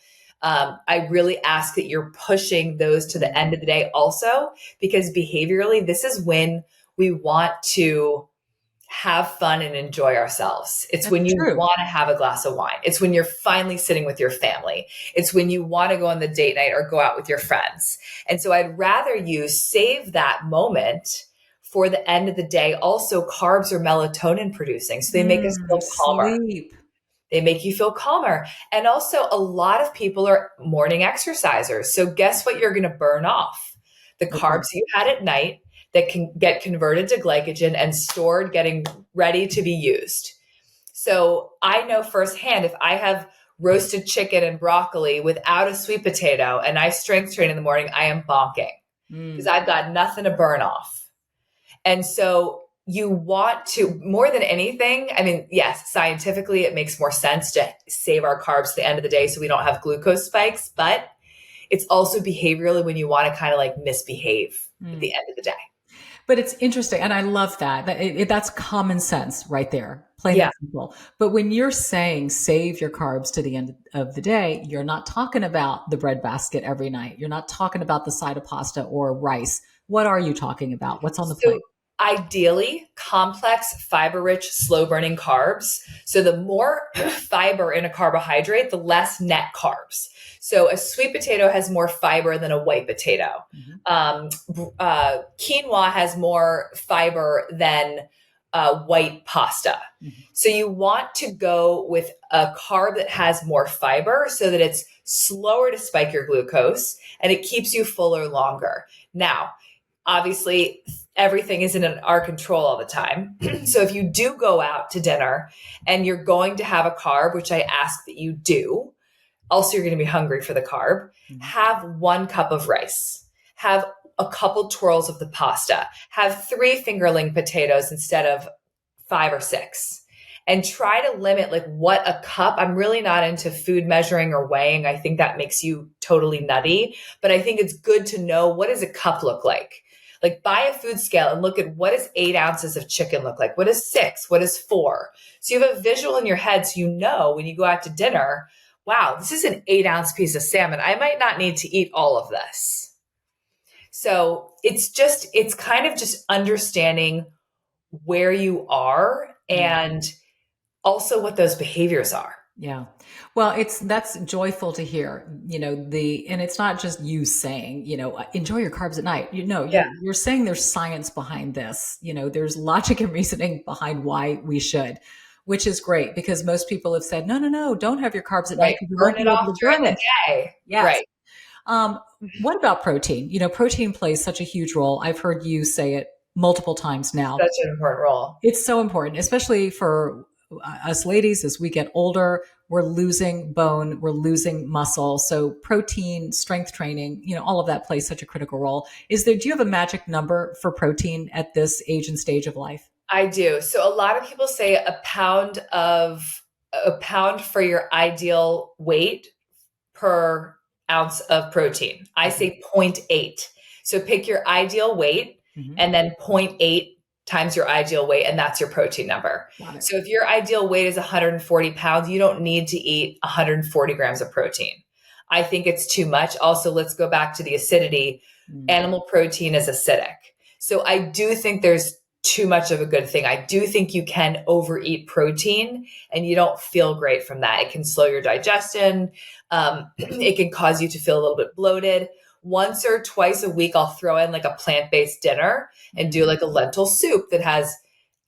I really ask that you're pushing those to the end of the day also, because behaviorally, this is when we want to have fun and enjoy ourselves. It's when you want to have a glass of wine. It's when you're finally sitting with your family. It's when you want to go on the date night or go out with your friends. And so I'd rather you save that moment for the end of the day. Also, carbs are melatonin producing, so they make us feel calmer. Sleep. They make you feel calmer. And also, a lot of people are morning exercisers. So guess what you're going to burn off? The carbs you had at night that can get converted to glycogen and stored, getting ready to be used. So I know firsthand, if I have roasted chicken and broccoli without a sweet potato and I strength train in the morning, I am bonking because I've got nothing to burn off. And so you want to, more than anything, I mean, yes, scientifically, it makes more sense to save our carbs at the end of the day so we don't have glucose spikes, but it's also behaviorally when you want to kind of like misbehave at the end of the day. But it's interesting. And I love that. That's common sense right there. Plain and simple. But when you're saying save your carbs to the end of the day, you're not talking about the bread basket every night. You're not talking about the side of pasta or rice. What are you talking about? What's on the plate? Ideally, complex, fiber-rich, slow-burning carbs. So the more fiber in a carbohydrate, the less net carbs. So a sweet potato has more fiber than a white potato. Quinoa has more fiber than white pasta. So you want to go with a carb that has more fiber so that it's slower to spike your glucose and it keeps you fuller longer. Now, obviously everything isn't in our control all the time. So if you do go out to dinner and you're going to have a carb, which I ask that you do, also you're going to be hungry for the carb, have 1 cup of rice, have a couple twirls of the pasta, have 3 fingerling potatoes instead of 5 or 6. And try to limit like what a cup. I'm really not into food measuring or weighing. I think that makes you totally nutty, but I think it's good to know, what does a cup look like? Like buy a food scale and look at, what does 8 ounces of chicken look like? What is 6? What is 4? So you have a visual in your head. So you know, when you go out to dinner, wow, this is an 8-ounce piece of salmon. I might not need to eat all of this. So it's kind of just understanding where you are and also what those behaviors are. Yeah. Well, that's joyful to hear, and it's not just you saying, enjoy your carbs at night. You're saying there's science behind this, there's logic and reasoning behind why we should, which is great, because most people have said, no, don't have your carbs at night. Right. Burn it off during the day. Yes. Right. What about protein? Protein plays such a huge role. I've heard you say it multiple times now. Such an important role. It's so important, especially for us ladies. As we get older, we're losing bone, we're losing muscle. So protein, strength training, all of that plays such a critical role. Do you have a magic number for protein at this age and stage of life? I do. So a lot of people say a pound for your ideal weight per ounce of protein. I say 0.8. So pick your ideal weight and then 0.8 times your ideal weight, and that's your protein number. So if your ideal weight is 140 pounds, you don't need to eat 140 grams of protein. I think it's too much. Also, let's go back to the acidity. Animal protein is acidic. So I do think there's too much of a good thing. I do think you can overeat protein and you don't feel great from that. It can slow your digestion. It can cause you to feel a little bit bloated. Once or twice a week, I'll throw in like a plant-based dinner and do like a lentil soup that has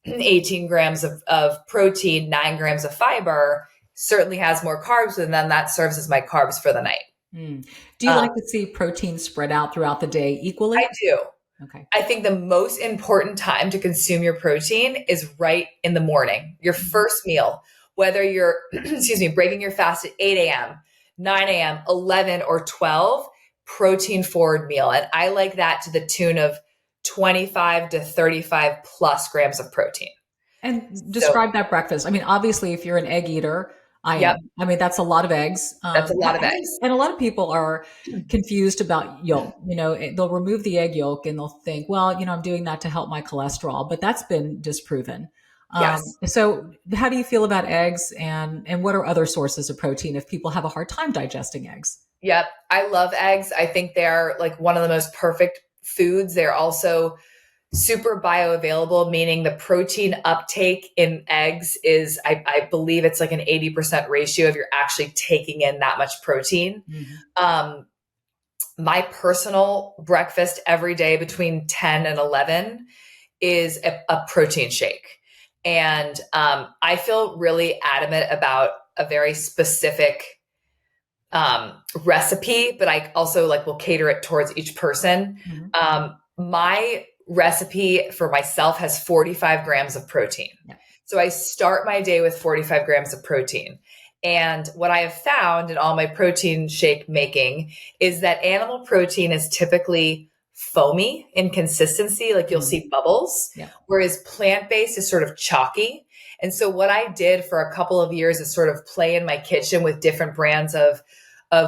18 grams of protein, 9 grams of fiber, certainly has more carbs, and then that serves as my carbs for the night. Do you like to see protein spread out throughout the day equally? I do. Okay. I think the most important time to consume your protein is right in the morning, your first meal, whether you're, breaking your fast at 8 a.m., 9 a.m., 11 or 12, protein forward meal. And I like that to the tune of 25 to 35 plus grams of protein. And describe that breakfast. I mean, obviously, if you're an egg eater, I am. I mean, that's a lot of eggs. That's a lot of eggs. And a lot of people are confused about yolk. They'll remove the egg yolk and they'll think, well, I'm doing that to help my cholesterol, but that's been disproven. Yes. So how do you feel about eggs, and what are other sources of protein if people have a hard time digesting eggs? Yep. I love eggs. I think they're like one of the most perfect foods. They're also super bioavailable, meaning the protein uptake in eggs is, I believe it's like an 80% ratio if you're actually taking in that much protein. My personal breakfast every day between 10 and 11 is a protein shake. And I feel really adamant about a very specific recipe, but I also will cater it towards each person. My recipe for myself has 45 grams of protein. So I start my day with 45 grams of protein. And what I have found in all my protein shake making is that animal protein is typically foamy in consistency, like you'll see bubbles, whereas plant-based is sort of chalky. And so what I did for a couple of years is sort of play in my kitchen with different brands of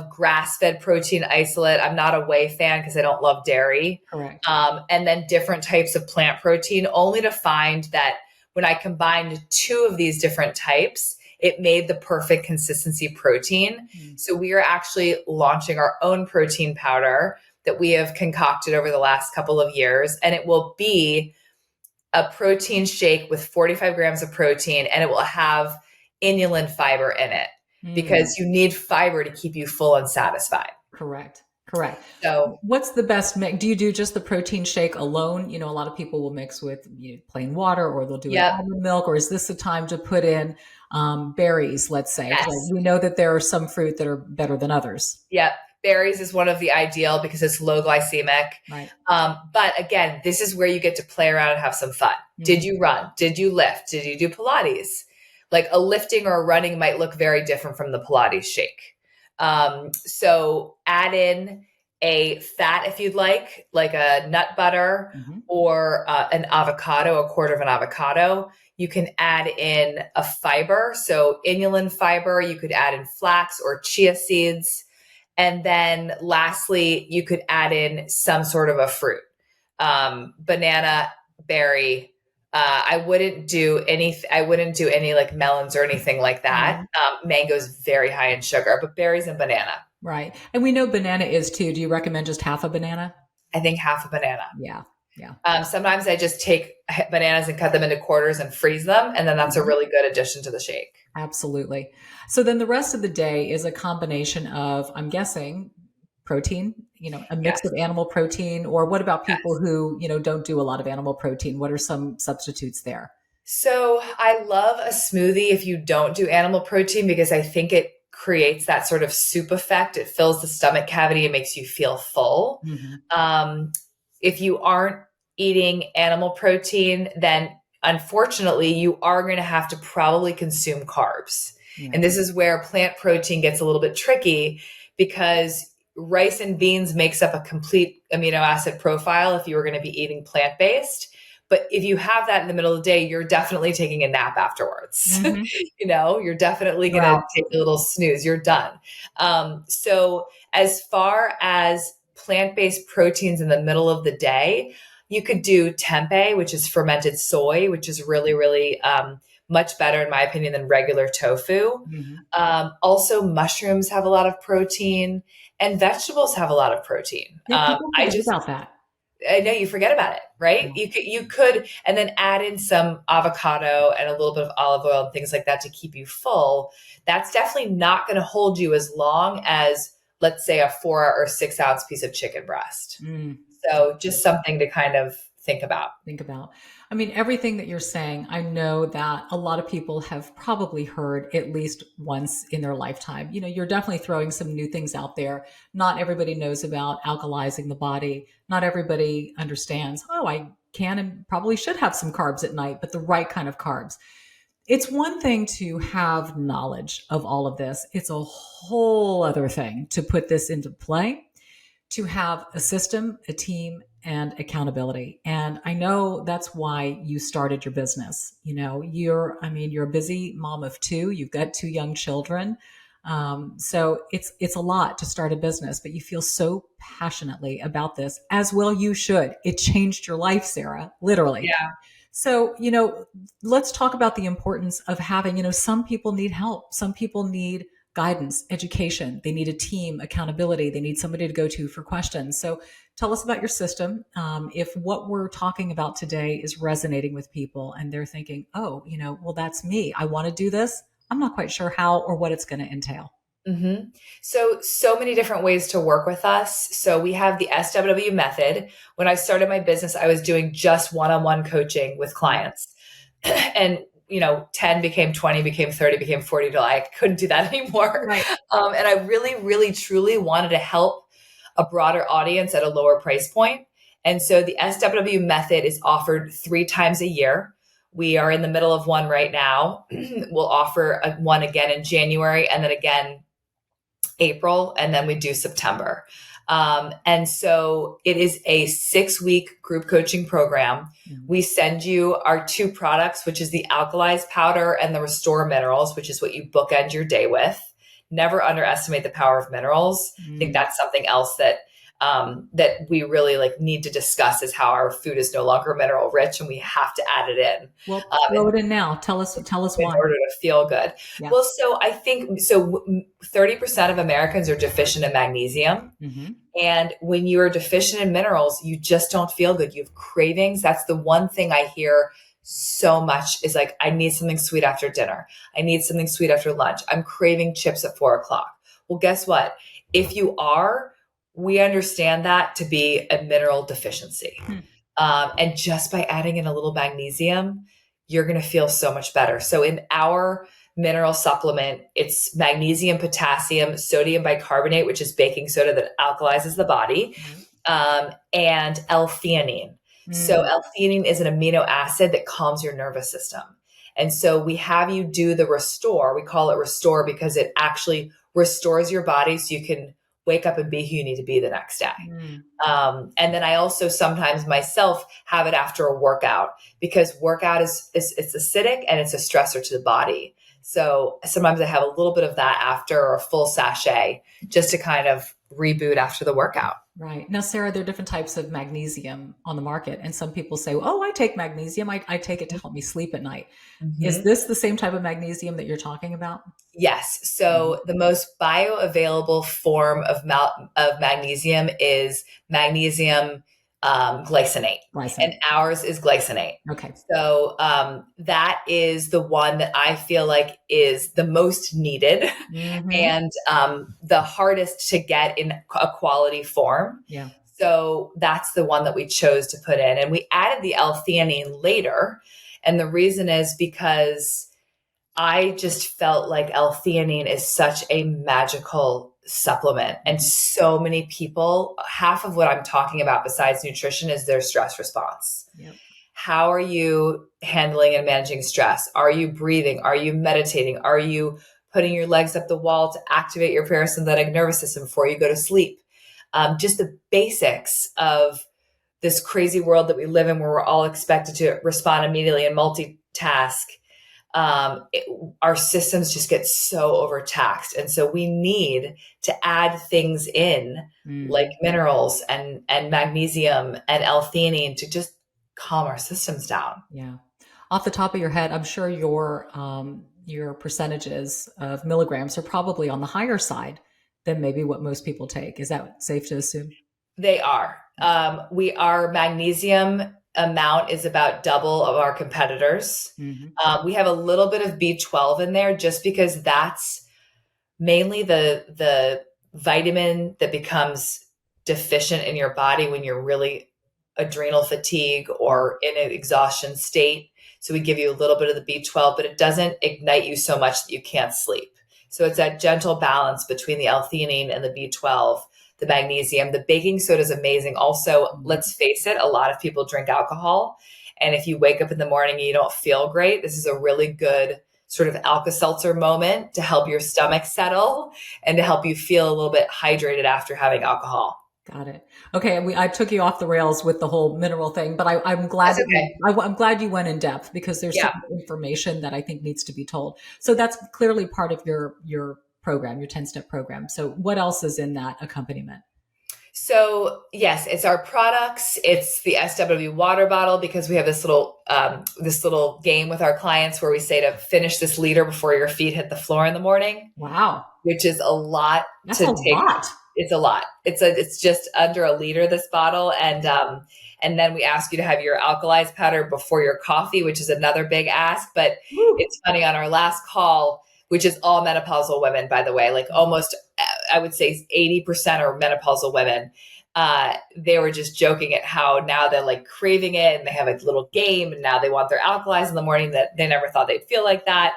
grass-fed protein isolate. I'm not a whey fan because I don't love dairy. Correct. And then different types of plant protein, only to find that when I combined 2 of these different types, it made the perfect consistency protein. So we are actually launching our own protein powder that we have concocted over the last couple of years. And it will be a protein shake with 45 grams of protein, and it will have inulin fiber in it. Because you need fiber to keep you full and satisfied. Correct. So what's the best mix? Do you do just the protein shake alone? A lot of people will mix with plain water, or they'll do almond milk, or is this the time to put in berries, let's say? Yes. We know that there are some fruit that are better than others. Yep. berries is one of the ideal because it's low glycemic. Right. But again, this is where you get to play around and have some fun. Mm-hmm. Did you run? Did you lift? Did you do Pilates? Like a lifting or a running might look very different from the Pilates shake. So add in a fat if you'd like a nut butter or an avocado, a quarter of an avocado. You can add in a fiber. So inulin fiber, you could add in flax or chia seeds. And then lastly, you could add in some sort of a fruit, banana, berry. I wouldn't do any like melons or anything like that. Mango is very high in sugar, but berries and banana. Right. And we know banana is too. Do you recommend just half a banana? I think half a banana. Yeah. Yeah. Sometimes I just take bananas and cut them into quarters and freeze them. And then that's a really good addition to the shake. Absolutely. So then the rest of the day is a combination of, I'm guessing, protein, a mix of animal protein, or what about people who, don't do a lot of animal protein? What are some substitutes there? So I love a smoothie if you don't do animal protein, because I think it creates that sort of soup effect. It fills the stomach cavity. It makes you feel full. If you aren't eating animal protein, then unfortunately you are going to have to probably consume carbs. And this is where plant protein gets a little bit tricky, because rice and beans makes up a complete amino acid profile if you were going to be eating plant-based. But if you have that in the middle of the day, you're definitely taking a nap afterwards. You're definitely going to take a little snooze. You're done. So as far as plant-based proteins in the middle of the day, you could do tempeh, which is fermented soy, which is really, really much better, in my opinion, than regular tofu. Also, mushrooms have a lot of protein, and vegetables have a lot of protein. Yeah, I just about that. I know you forget about it, right? You could, and then add in some avocado and a little bit of olive oil and things like that to keep you full. That's definitely not going to hold you as long as, let's say, a 4 or 6 ounce piece of chicken breast. So just something to kind of think about. I mean, everything that you're saying, I know that a lot of people have probably heard at least once in their lifetime. You're definitely throwing some new things out there. Not everybody knows about alkalizing the body. Not everybody understands, I can and probably should have some carbs at night, but the right kind of carbs. It's one thing to have knowledge of all of this. It's a whole other thing to put this into play, to have a system, a team, and accountability. And I know that's why you started your business. You're a busy mom of 2. You've got 2 young children. So it's a lot to start a business, but you feel so passionately about this, as well you should. It changed your life, Sarah, literally. Yeah. So, let's talk about the importance of having, some people need help. Some people need guidance, education. They need a team, accountability. They need somebody to go to for questions. So tell us about your system. If what we're talking about today is resonating with people and they're thinking, well, that's me. I want to do this. I'm not quite sure how or what it's going to entail. So many different ways to work with us. So we have the SWW method. When I started my business, I was doing just one-on-one coaching with clients. And 10 became 20, became 30, became 40 till I couldn't do that anymore. Right. And I really, really, truly wanted to help a broader audience at a lower price point. And so the SWW method is offered 3 times a year. We are in the middle of one right now. We'll offer one again in January, and then again April, and then we do September. And so it is a 6-week group coaching program. We send you our 2 products, which is the alkalized powder and the restore minerals, which is what you bookend your day with. Never underestimate the power of minerals. I think that's something else that we really need to discuss, is how our food is no longer mineral rich and we have to add it in. Well, throw it in now. Tell us why. In order to feel good. Yeah. Well, so I think 30% of Americans are deficient in magnesium. And when you're deficient in minerals, you just don't feel good. You have cravings. That's the one thing I hear so much, is I need something sweet after dinner. I need something sweet after lunch. I'm craving chips at 4:00. Well, guess what? If you are, we understand that to be a mineral deficiency. And just by adding in a little magnesium, you're going to feel so much better. So in our mineral supplement. It's magnesium, potassium, sodium bicarbonate, which is baking soda that alkalizes the body, and L-theanine. So L-theanine is an amino acid that calms your nervous system. And so we have you do the restore. We call it restore because it actually restores your body so you can wake up and be who you need to be the next day. And then I also sometimes myself have it after a workout, because workout is it's acidic and it's a stressor to the body. So sometimes I have a little bit of that after, or a full sachet, just to kind of reboot after the workout. Right. Now, Sarah, there are different types of magnesium on the market. And some people say, oh, I take magnesium. I take it to help me sleep at night. Is this the same type of magnesium that you're talking about? Yes. So the most bioavailable form of magnesium is magnesium glycinate. And ours is glycinate. Okay. So that is the one that I feel like is the most needed and the hardest to get in a quality form. Yeah. So that's the one that we chose to put in. And we added the L-theanine later. And the reason is because I just felt like L-theanine is such a magical supplement. And so many people, half of what I'm talking about besides nutrition is their stress response. Yep. How are you handling and managing stress? Are you breathing? Are you meditating? Are you putting your legs up the wall to activate your parasympathetic nervous system before you go to sleep? Just the basics of this crazy world that we live in, where we're all expected to respond immediately and multitask. Our systems just get so overtaxed. And so we need to add things in like minerals and magnesium and L-theanine to just calm our systems down. Yeah. Off the top of your head, I'm sure your percentages of milligrams are probably on the higher side than maybe what most people take. Is that safe to assume? They are. Our magnesium amount is about double of our competitors. We have a little bit of B12 in there just because that's mainly the vitamin that becomes deficient in your body when you're really adrenal fatigue or in an exhaustion state. So we give you a little bit of the B12, but it doesn't ignite you so much that you can't sleep. So it's that gentle balance between the L-theanine and the B12. The magnesium, the baking soda is amazing. Also, let's face it, a lot of people drink alcohol. And if you wake up in the morning and you don't feel great, this is a really good sort of Alka-Seltzer moment to help your stomach settle and to help you feel a little bit hydrated after having alcohol. Got it. Okay, I took you off the rails with the whole mineral thing, but I'm glad I'm glad you went in depth, because there's some information that I think needs to be told. So that's clearly part of your program, your 10-step program. So what else is in that accompaniment? So yes, it's our products. It's the SW water bottle, because we have this little game with our clients where we say to finish this liter before your feet hit the floor in the morning. Wow. Which is a lot. That's a lot. It's a lot. It's just under a liter, this bottle. And then we ask you to have your alkalized powder before your coffee, which is another big ask. But it's funny, on our last call, which is all menopausal women, by the way, like almost, I would say 80% are menopausal women. They were just joking at how now they're like craving it, and they have a little game, and now they want their alkalized in the morning that they never thought they'd feel like that.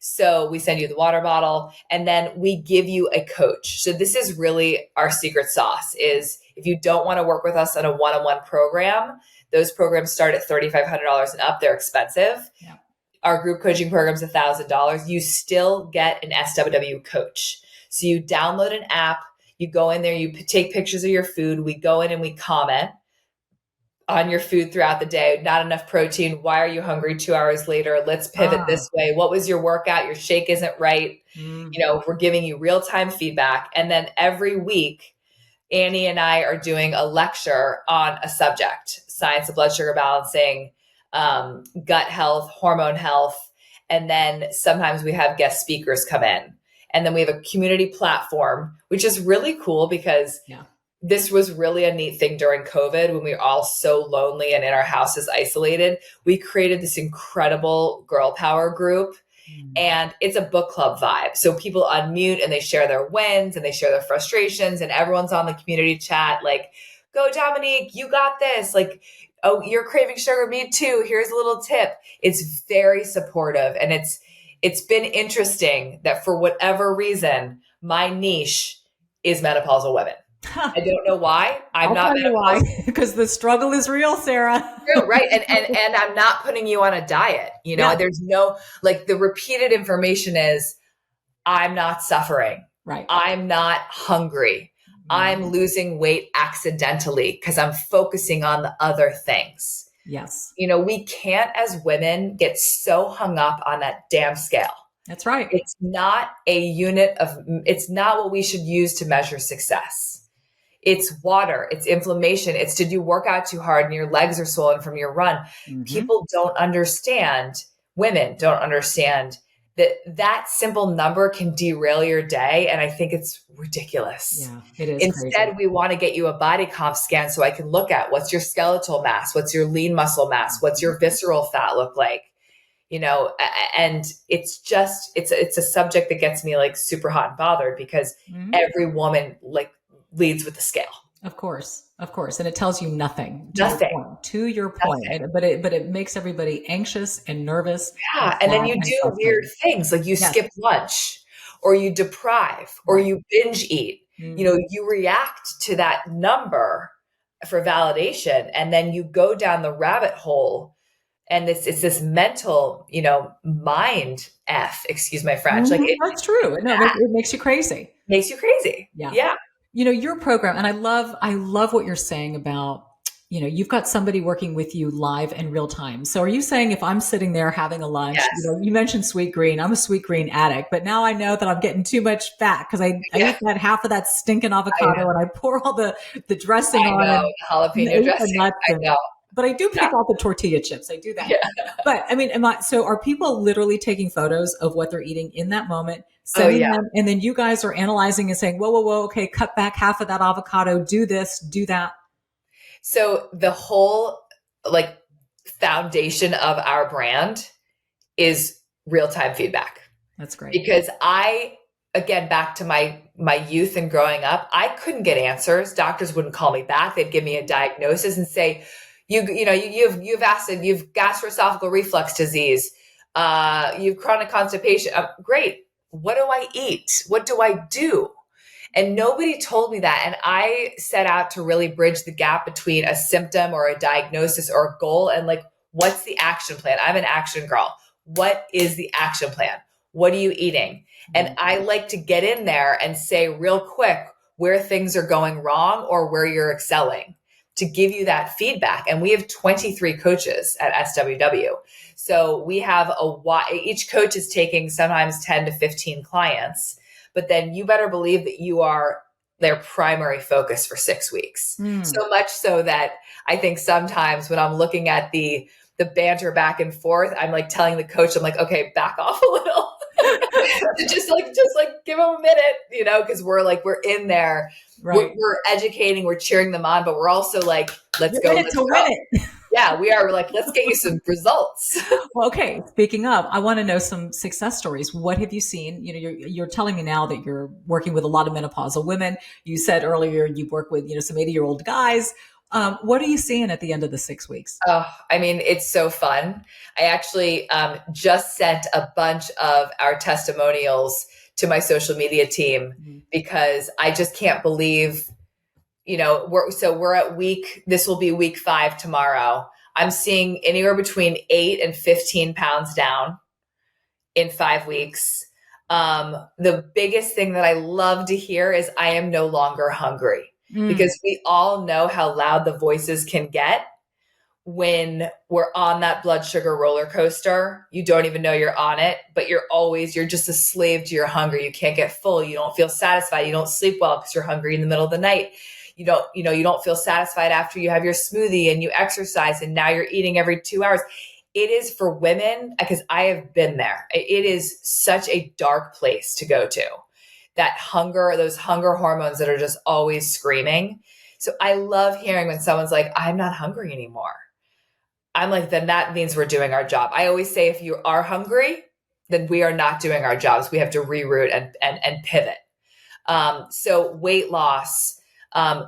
So we send you the water bottle, and then we give you a coach. So this is really our secret sauce. Is if you don't want to work with us on a one-on-one program, those programs start at $3,500 and up. They're expensive. Yeah. Our group coaching program is $1,000. You still get an SWW coach. So you download an app, you go in there, you take pictures of your food. We go in and we comment on your food throughout the day. Not enough protein. Why are you hungry 2 hours later? Let's pivot this way. What was your workout? Your shake isn't right. We're giving you real-time feedback. And then every week, Annie and I are doing a lecture on a subject: science of blood sugar balancing, gut health, hormone health. And then sometimes we have guest speakers come in. And then we have a community platform, which is really cool, because this was really a neat thing during COVID, when we were all so lonely and in our houses isolated. We created this incredible girl power group, and it's a book club vibe. So people unmute and they share their wins and they share their frustrations, and everyone's on the community chat like, go Dominique, you got this. Like, oh, you're craving sugar, me too. Here's a little tip. It's very supportive, and it's been interesting that for whatever reason, my niche is menopausal women. I don't know why. I'm I'll not tell you why, menopausal. because the struggle is real, Sarah. True, right. And I'm not putting you on a diet. Yeah. There's no, like, the repeated information is I'm not suffering. Right. I'm not hungry. I'm losing weight accidentally because I'm focusing on the other things. Yes. We can't, as women, get so hung up on that damn scale. That's right. It's not it's not what we should use to measure success. It's water, it's inflammation. It's, did you work out too hard and your legs are swollen from your run? People don't understand, women don't understand that simple number can derail your day. And I think it's ridiculous. Yeah, it is. Instead, crazy. we want to get you a body comp scan so I can look at what's your skeletal mass, what's your lean muscle mass, what's your visceral fat look like, and it's just, it's a subject that gets me like super hot and bothered because every woman like leads with the scale. Of course. And it tells you nothing. To your point. Nothing. But it makes everybody anxious and nervous. Yeah. And then you do weird things like you skip lunch or you deprive or you binge eat. You react to that number for validation and then you go down the rabbit hole and it's this mental, mind F, excuse my French. Like that's true. No, it makes you crazy. Makes you crazy. Yeah. Your program, and I love what you're saying about, you've got somebody working with you live in real time. So are you saying if I'm sitting there having a lunch, you mentioned sweet green, I'm a sweet green addict, but now I know that I'm getting too much fat because I eat that half of that stinking avocado and I pour all the dressing on it. Jalapeno dressing. I know. But I do pick out the tortilla chips. I do that. Yeah. But I mean, so are people literally taking photos of what they're eating in that moment, sending them, and then you guys are analyzing and saying, whoa, okay, cut back half of that avocado, do this, do that? So the whole like foundation of our brand is real-time feedback. That's great. Because again, back to my youth and growing up, I couldn't get answers. Doctors wouldn't call me back. They'd give me a diagnosis and say, you've acid, you've gastroesophageal reflux disease, you've chronic constipation. Great. What do I eat? What do I do? And nobody told me that. And I set out to really bridge the gap between a symptom or a diagnosis or a goal and like, what's the action plan? I'm an action girl. What is the action plan? What are you eating? And I like to get in there and say real quick where things are going wrong or where you're excelling, to give you that feedback. And we have 23 coaches at SWW. So we have each coach is taking sometimes 10 to 15 clients, but then you better believe that you are their primary focus for 6 weeks. So much so that I think sometimes when I'm looking at the banter back and forth, I'm like telling the coach, I'm like, okay, back off a little. just like give them a minute, because we're in there. Right. We're educating, we're cheering them on, but we're also like, let's go. Win it. Yeah, we are. We're like, let's get you some results. Well, okay. Speaking of, I want to know some success stories. What have you seen? You're telling me now that you're working with a lot of menopausal women. You said earlier you work with, some 80-year-old guys. What are you seeing at the end of the 6 weeks? Oh, I mean, it's so fun. I actually just sent a bunch of our testimonials to my social media team because I just can't believe, we're at this will be week 5 tomorrow. I'm seeing anywhere between 8 and 15 pounds down in 5 weeks. The biggest thing that I love to hear is I am no longer hungry. Because we all know how loud the voices can get when we're on that blood sugar roller coaster. You don't even know you're on it, but you're just a slave to your hunger. You can't get full. You don't feel satisfied. You don't sleep well because you're hungry in the middle of the night. You don't feel satisfied after you have your smoothie and you exercise and now you're eating every 2 hours. It is for women, because I have been there. It is such a dark place to go to. That hunger, those hunger hormones that are just always screaming. So I love hearing when someone's like, I'm not hungry anymore. I'm like, then that means we're doing our job. I always say, if you are hungry, then we are not doing our jobs. We have to reroute and pivot. So weight loss,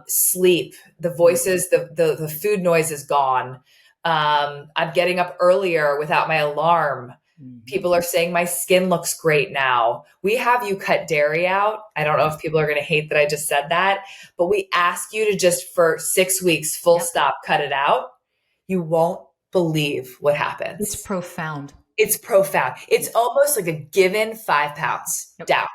sleep, the voices, the food noise is gone. I'm getting up earlier without my alarm. Mhm. People are saying my skin looks great now. We have you cut dairy out. I don't know if people are going to hate that I just said that, but we ask you to just for 6 weeks, full Yep. stop, cut it out. You won't believe what It's happens. profound. It's profound. It's Yep. almost like a given 5 pounds Yep. down.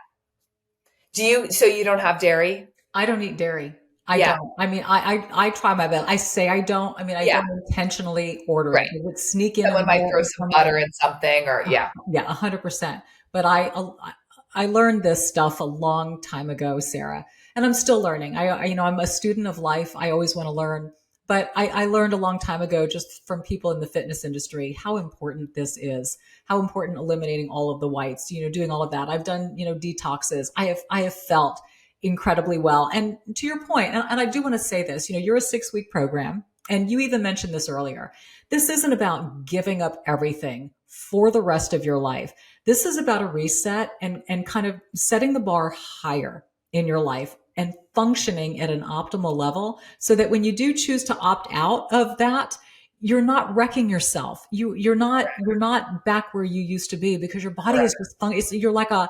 So you don't have dairy? I don't eat dairy. I Yeah. don't. I mean, I try my best. I say I don't. I mean, I Yeah. don't intentionally order it. Right. It would sneak in Someone the might middle throw of some something. butter in something or yeah. Yeah, 100%. But I learned this stuff a long time ago, Sarah, and I'm still learning. I'm a student of life. I always want to learn. But I learned a long time ago, just from people in the fitness industry, how important this is, how important eliminating all of the whites, doing all of that. I've done, detoxes. I have felt incredibly well. And to your point, and I do want to say this, you're a 6-week program, and you even mentioned this earlier. This isn't about giving up everything for the rest of your life. This is about a reset and kind of setting the bar higher in your life and functioning at an optimal level so that when you do choose to opt out of that, you're not wrecking yourself. You're not back where you used to be, because your body Correct. is just you're like a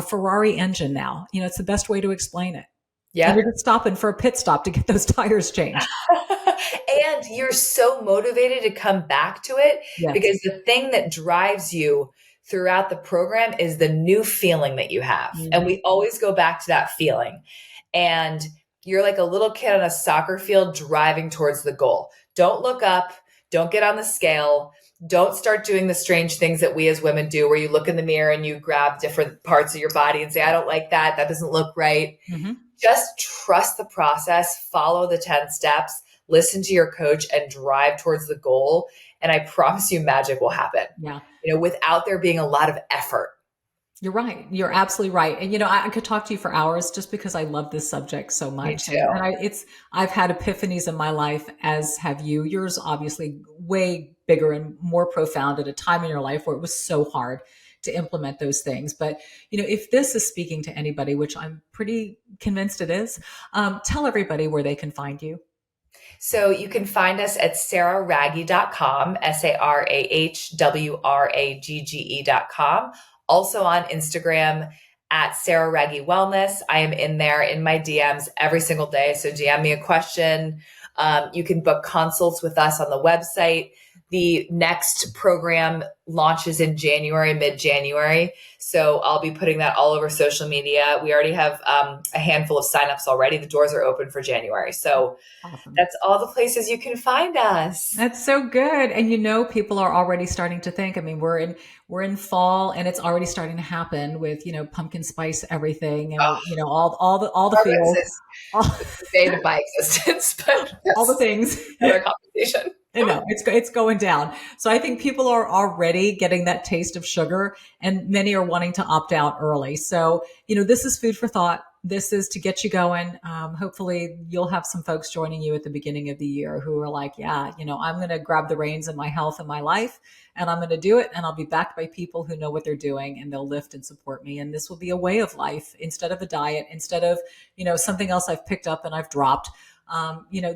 Ferrari engine now. It's the best way to explain it. And Yeah. you're just stopping for a pit stop to get those tires changed. And you're so motivated to come back to it Yes. because the thing that drives you throughout the program is the new feeling that you have. And Mhm. we always go back to that feeling. And you're like a little kid on a soccer field driving towards the goal. Don't look up, don't get on the scale. Don't start doing the strange things that we as women do, where you look in the mirror and you grab different parts of your body and say, I don't like that. That doesn't look right. Mhm. Just trust the process, follow the 10 steps, listen to your coach, and drive towards the goal. And I promise you, magic will happen, Yeah. without there being a lot of effort. You're right. You're absolutely right. And I could talk to you for hours just because I love this subject so Me much. And, too. and I've had epiphanies in my life, as have you. Yours obviously way bigger and more profound at a time in your life where it was so hard to implement those things. But if this is speaking to anybody, which I'm pretty convinced it is, tell everybody where they can find you. So you can find us at sarahwragge.com, SARAHWRAGGE.com. Also on Instagram at Sarah Wragge Wellness. I am in there in my DMs every single day. So DM me a question. You can book consults with us on the website. The next program launches in January, mid-January. So I'll be putting that all over social media. We already have a handful of signups already. The doors are open for January. So Awesome. that's all the places you can find us. That's so good. And people are already starting to think. I mean, we're in fall and it's already starting to happen with, pumpkin spice everything and Oh, all the Starbucks feels, is all, invaded by existence, but all the that's things. another conversation. I know it's going down. So I think people are already getting that taste of sugar, and many are wanting to opt out early. So this is food for thought. This is to get you going. Hopefully, you'll have some folks joining you at the beginning of the year who are like, yeah, I'm going to grab the reins of my health and my life, and I'm going to do it. And I'll be backed by people who know what they're doing, and they'll lift and support me. And this will be a way of life instead of a diet, instead of something else I've picked up and I've dropped.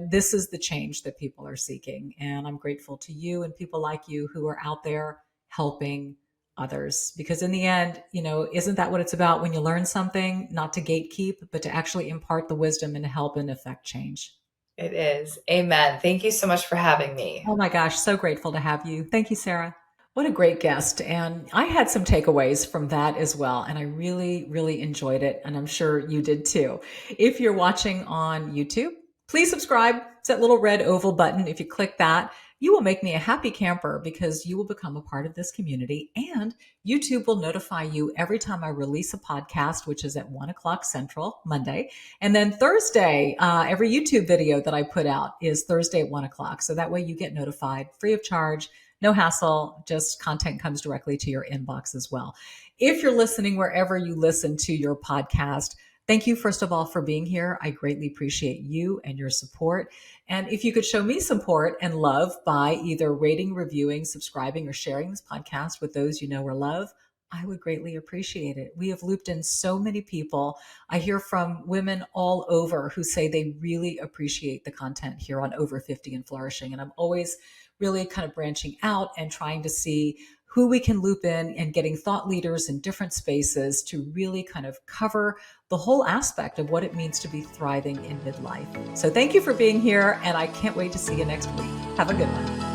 This is the change that people are seeking. And I'm grateful to you and people like you who are out there helping others. Because in the end, isn't that what it's about when you learn something? Not to gatekeep, but to actually impart the wisdom and help and affect change. It is. Amen. Thank you so much for having me. Oh my gosh, so grateful to have you. Thank you, Sarah. What a great guest. And I had some takeaways from that as well. And I really, really enjoyed it. And I'm sure you did too. If you're watching on YouTube, please subscribe. It's that little red oval button. If you click that, you will make me a happy camper because you will become a part of this community. And YouTube will notify you every time I release a podcast, which is at 1 o'clock Central, Monday. And then Thursday, every YouTube video that I put out is Thursday at 1 o'clock. So that way you get notified free of charge. No hassle, just content comes directly to your inbox as well. If you're listening wherever you listen to your podcast, thank you, first of all, for being here. I greatly appreciate you and your support. And if you could show me support and love by either rating, reviewing, subscribing, or sharing this podcast with those you know or love, I would greatly appreciate it. We have looped in so many people. I hear from women all over who say they really appreciate the content here on Over 50 and Flourishing. And I'm always really kind of branching out and trying to see who we can loop in, and getting thought leaders in different spaces to really kind of cover the whole aspect of what it means to be thriving in midlife. So thank you for being here, and I can't wait to see you next week. Have a good one.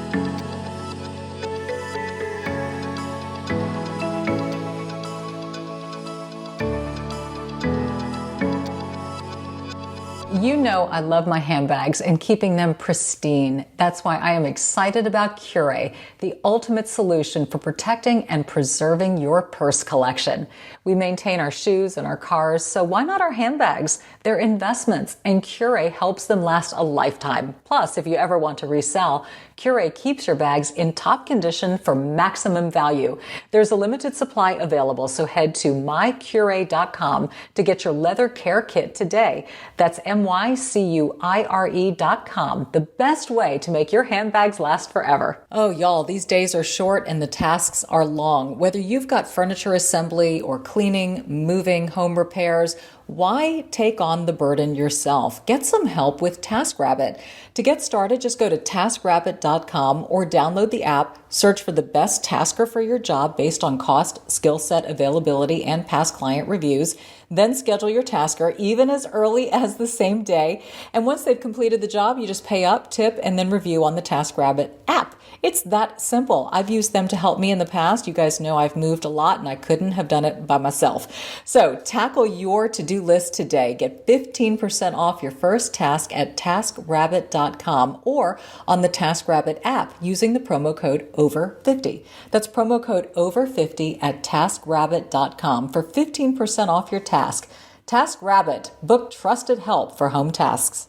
You know I love my handbags and keeping them pristine. That's why I am excited about Cure, the ultimate solution for protecting and preserving your purse collection. We maintain our shoes and our cars, so why not our handbags? They're investments, and Cure helps them last a lifetime. Plus, if you ever want to resell, Cure keeps your bags in top condition for maximum value. There's a limited supply available, so head to mycure.com to get your leather care kit today. That's mycure.com, the best way to make your handbags last forever. Oh, y'all, these days are short and the tasks are long. Whether you've got furniture assembly or cleaning, moving, home repairs, why take on the burden yourself? Get some help with TaskRabbit. To get started, just go to taskrabbit.com or download the app, search for the best tasker for your job based on cost, skill set, availability, and past client reviews. Then schedule your tasker even as early as the same day. And once they've completed the job, you just pay up, tip, and then review on the TaskRabbit app. It's that simple. I've used them to help me in the past. You guys know I've moved a lot and I couldn't have done it by myself. So tackle your to-do list today. Get 15% off your first task at taskrabbit.com or on the TaskRabbit app using the promo code OVER50. That's promo code OVER50 at taskrabbit.com for 15% off your task. TaskRabbit, book trusted help for home tasks.